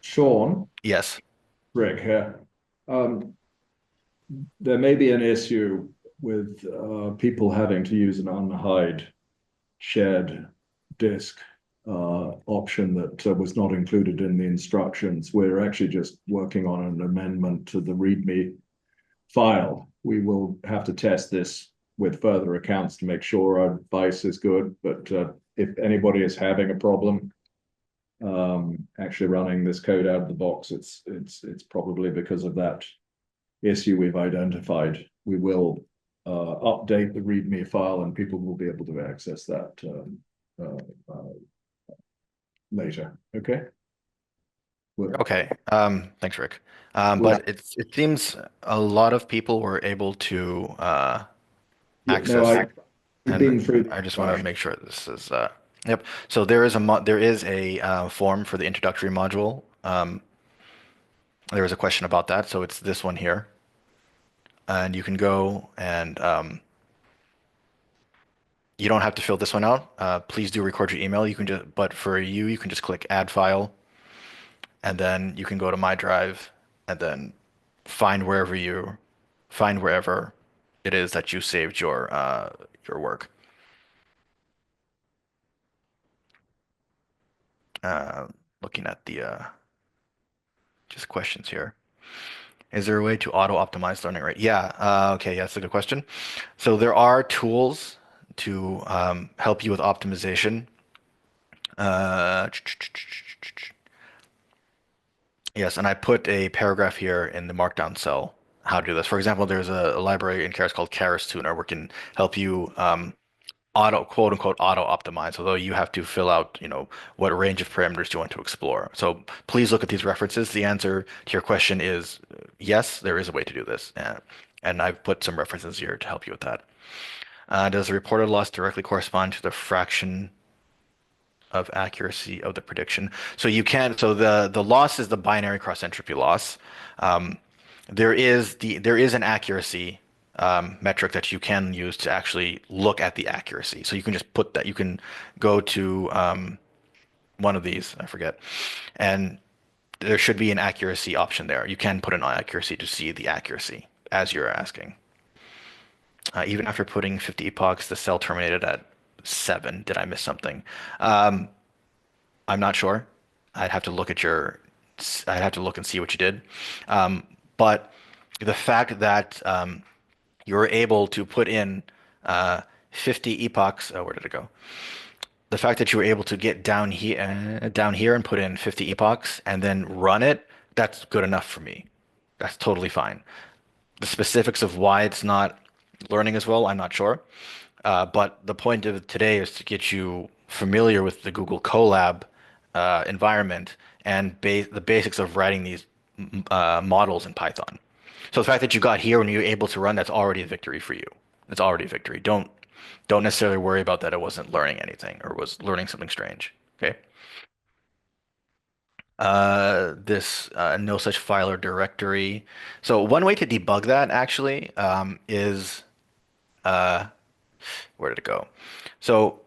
Sean, Yes. Rick here. Um, there may be an issue with people having to use an unhide shared disk option that was not included in the instructions. We're actually just working on an amendment to the README file. We will have to test this with further accounts to make sure our advice is good. But if anybody is having a problem actually running this code out of the box, it's probably because of that issue we've identified. We will update the README file, and people will be able to access that later. Okay. Well, Okay. Thanks, Rick. we'll, But it seems a lot of people were able to yeah, no, access, we've and been through. I just want to make sure this is yep. So there is a form for the introductory module. There was a question about that, so it's this one here, and you can go and you don't have to fill this one out. Please do record your email. But for you, you can just click Add File, and then you can go to My Drive, and then find wherever it is that you saved your work. Uh, Looking at the just questions here. Is there a way to auto-optimize learning rate? Yeah. Okay. Yeah, that's a good question. So there are tools to help you with optimization. Uh, yes, and I put a paragraph here in the Markdown cell how to do this. For example, there's a library in Keras called Keras Tuner, where it can help you auto, quote unquote, auto optimize, although you have to fill out, what range of parameters you want to explore. So please look at these references. The answer to your question is yes, there is a way to do this. And I've put some references here to help you with that. Does the reported loss directly correspond to the fraction of accuracy of the prediction? So you can, so the loss is the binary cross entropy loss. Um, there is an accuracy metric that you can use to actually look at the accuracy. So you can just put that. You can go to one of these, I forget, and there should be an accuracy option there. You can put an accuracy to see the accuracy as you're asking. Even after putting 50 epochs, the cell terminated at 7. Did I miss something? Um, I'm not sure. I'd have to look at your, I'd have to look and see what you did. But the fact that you were able to put in 50 epochs, oh, where did it go? The fact that you were able to get down here and put in 50 epochs and then run it, that's good enough for me. That's totally fine. The specifics of why it's not learning as well, I'm not sure. But the point of today is to get you familiar with the Google Colab environment and the basics of writing these models in Python. So the fact that you got here when you were able to run, that's already a victory for you. It's already a victory. Don't necessarily worry about that it wasn't learning anything or was learning something strange. Okay. This no such file or directory. So one way to debug that actually is where did it go? So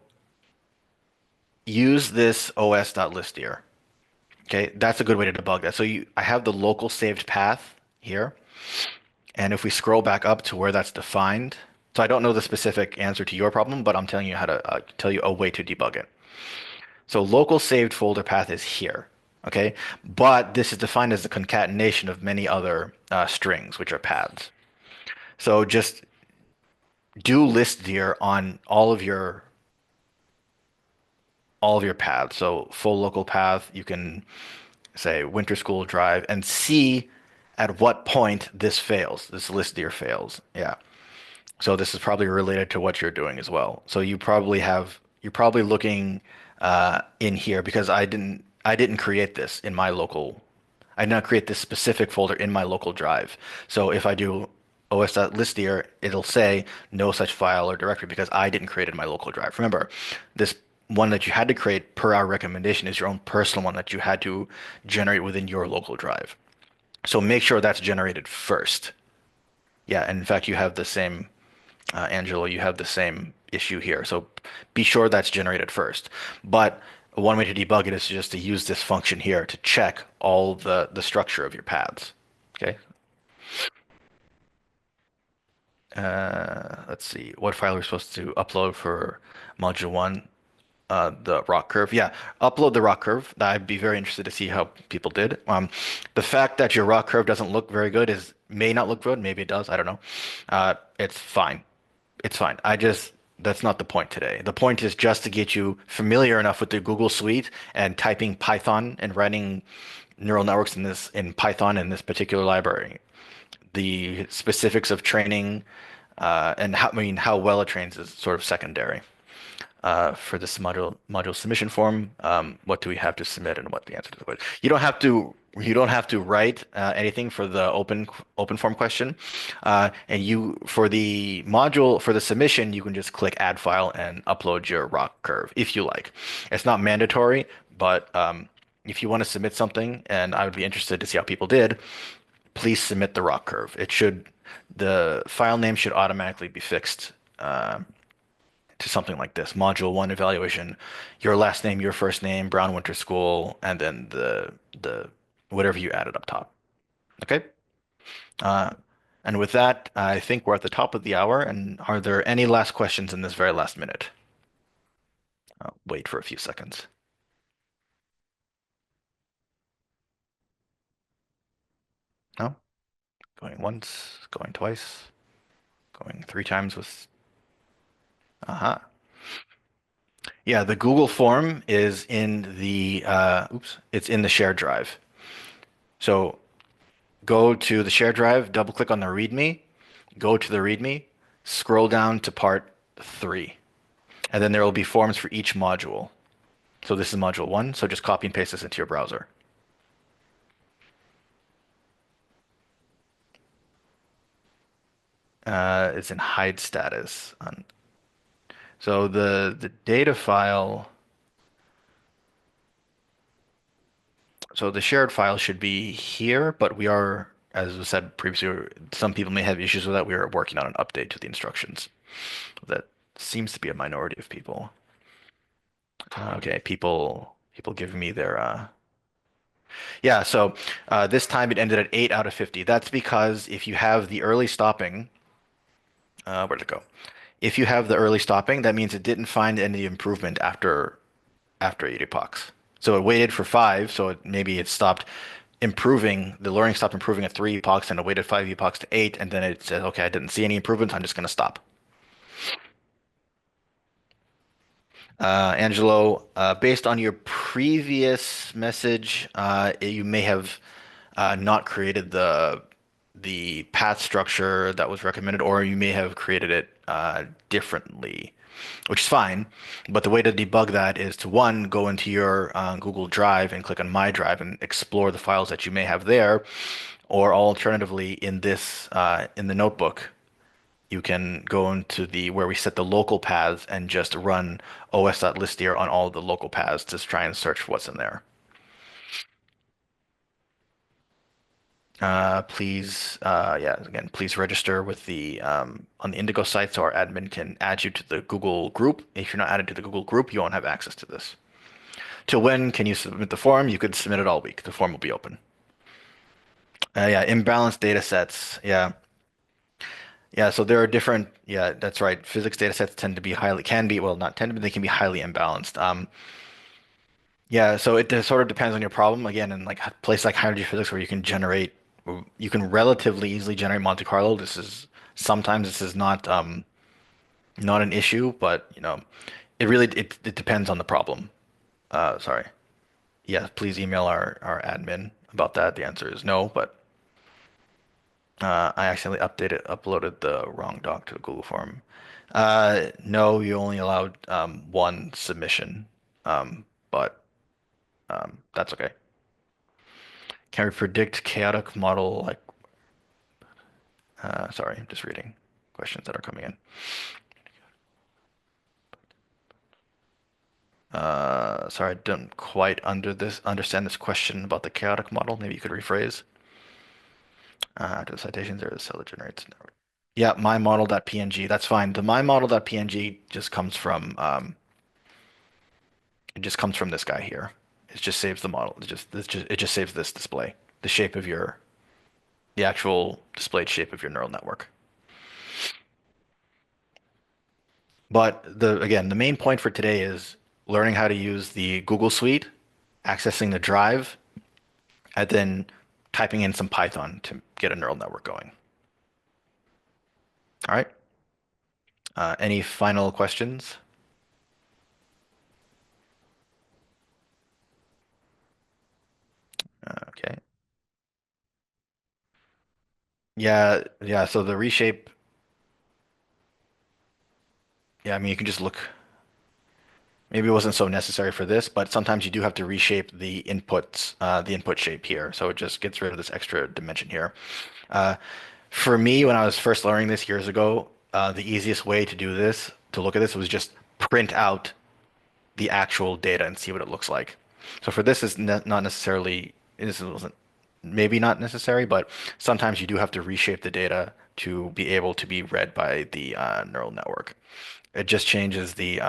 use this os.list here. Okay, that's a good way to debug that. So I have the local saved path here, and if we scroll back up to where that's defined, so I don't know the specific answer to your problem, but I'm telling you how to tell you a way to debug it. So local saved folder path is here. Okay, but this is defined as the concatenation of many other strings, which are paths. So just do list dir on all of your paths. So full local path, you can say winter school drive and see at what point this fails. This list dir fails. Yeah. So this is probably related to what you're doing as well. So you're probably looking in here because I didn't create this in my local. I did not create this specific folder in my local drive. So if I do os.list here, it'll say no such file or directory because I didn't create it in my local drive. Remember, this one that you had to create per our recommendation is your own personal one that you had to generate within your local drive. So make sure that's generated first. Yeah, and in fact, you have the same, Angelo, you have the same issue here. So be sure that's generated first. But one way to debug it is just to use this function here to check all the structure of your paths. Okay. Let's see. What file are we supposed to upload for module one? The rock curve. Yeah, upload the rock curve. I'd be very interested to see how people did. The fact that your rock curve doesn't look very good may not look good. Maybe it does. I don't know. It's fine. It's fine. That's not the point today. The point is just to get you familiar enough with the Google Suite and typing Python and writing neural networks in Python in this particular library. The specifics of training and how well it trains is sort of secondary. For this module submission form, what do we have to submit and what the answer to the question. You don't have to write anything for the open form question. And for the module for the submission, you can just click add file and upload your rock curve if you like. It's not mandatory, but if you want to submit something, and I would be interested to see how people did, please submit the rock curve. The file name should automatically be fixed to something like this. Module one evaluation, your last name, your first name, Brown Winter School, and then the whatever you added up top. Okay. Uh, and with that, I think we're at the top of the hour. And are there any last questions in this very last minute? I'll wait for a few seconds. No? Going once, going twice, going three times with. Uh-huh. Yeah, the Google form is in the it's in the shared drive. So go to the shared drive, double click on the README, go to the README, scroll down to part 3. And then there will be forms for each module. So this is module one, so just copy and paste this into your browser. It's in hide status. So the data file, so the shared file should be here, but we are, as I said previously, some people may have issues with that. We are working on an update to the instructions. That seems to be a minority of people. Okay, people giving me their yeah, so this time it ended at 8 out of 50. That's because if you have the early stopping, where'd it go? If you have the early stopping, that means it didn't find any improvement after 8 epochs. So it waited for 5, so maybe it stopped improving, the learning stopped improving at 3 epochs and it waited 5 epochs to 8, and then it said, okay, I didn't see any improvement, I'm just going to stop. Angelo, based on your previous message, you may have not created the path structure that was recommended, or you may have created it differently, which is fine. But the way to debug that is to one, go into your Google Drive and click on My Drive and explore the files that you may have there, or alternatively, in the notebook, you can go into the where we set the local paths and just run os.list here on all of the local paths to try and search for what's in there. Please, yeah, again, please register with the on the Indigo site so our admin can add you to the Google group. If you're not added to the Google group, you won't have access to this. Till when can you submit the form? You could submit it all week. The form will be open. Yeah, imbalanced data sets. Yeah. Yeah, so there are different, yeah, that's right. Physics data sets tend to be can be, well, not tend to be, they can be highly imbalanced. Yeah, so it sort of depends on your problem. Again, in like a place like hydrogen physics where you can relatively easily generate Monte Carlo. Sometimes this is not an issue, but it depends on the problem. Sorry. Yeah, please email our admin about that. The answer is no, but I accidentally uploaded the wrong doc to the Google form. No, you only allowed one submission, but that's okay. Can we predict chaotic model like sorry, I'm just reading questions that are coming in. Sorry, I don't quite understand this question about the chaotic model. Maybe you could rephrase. After the citations, there is cell that generates. Yeah, my model.png. That's fine. The my model.png just comes from it just comes from this guy here. It just saves the model. It just saves this display, the shape of the actual displayed shape of your neural network. But again, the main point for today is learning how to use the Google Suite, accessing the drive, and then typing in some Python to get a neural network going. All right. Any final questions? Okay. Yeah, yeah. So the reshape, yeah, I mean, you can just look. Maybe it wasn't so necessary for this, but sometimes you do have to reshape the input shape here. So it just gets rid of this extra dimension here. Uh, for me, when I was first learning this years ago, the easiest way to do this, to look at this, was just print out the actual data and see what it looks like. So for this is not necessarily, this wasn't maybe not necessary, but sometimes you do have to reshape the data to be able to be read by the neural network. It just changes the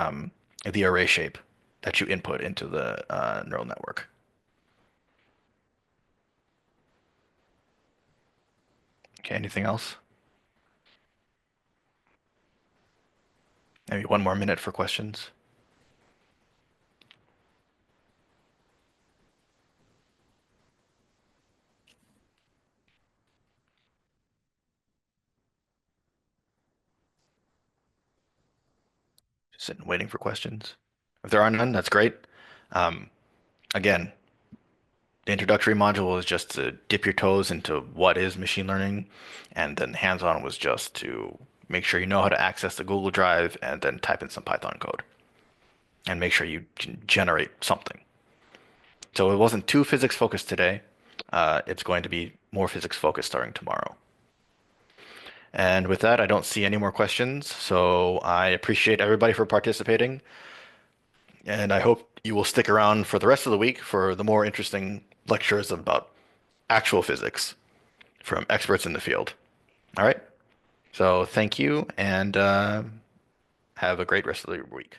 array shape that you input into the neural network. Okay, anything else? Maybe one more minute for questions. Just sitting waiting for questions. If there are none, that's great. Um, Again, the introductory module is just to dip your toes into what is machine learning, and then hands-on was just to make sure you know how to access the Google Drive and then type in some Python code. and make sure you can generate something. So it wasn't too physics focused today. It's going to be more physics focused starting tomorrow. And with that, I don't see any more questions. So I appreciate everybody for participating. And I hope you will stick around for the rest of the week for the more interesting lectures about actual physics from experts in the field. All right. So thank you and have a great rest of the week.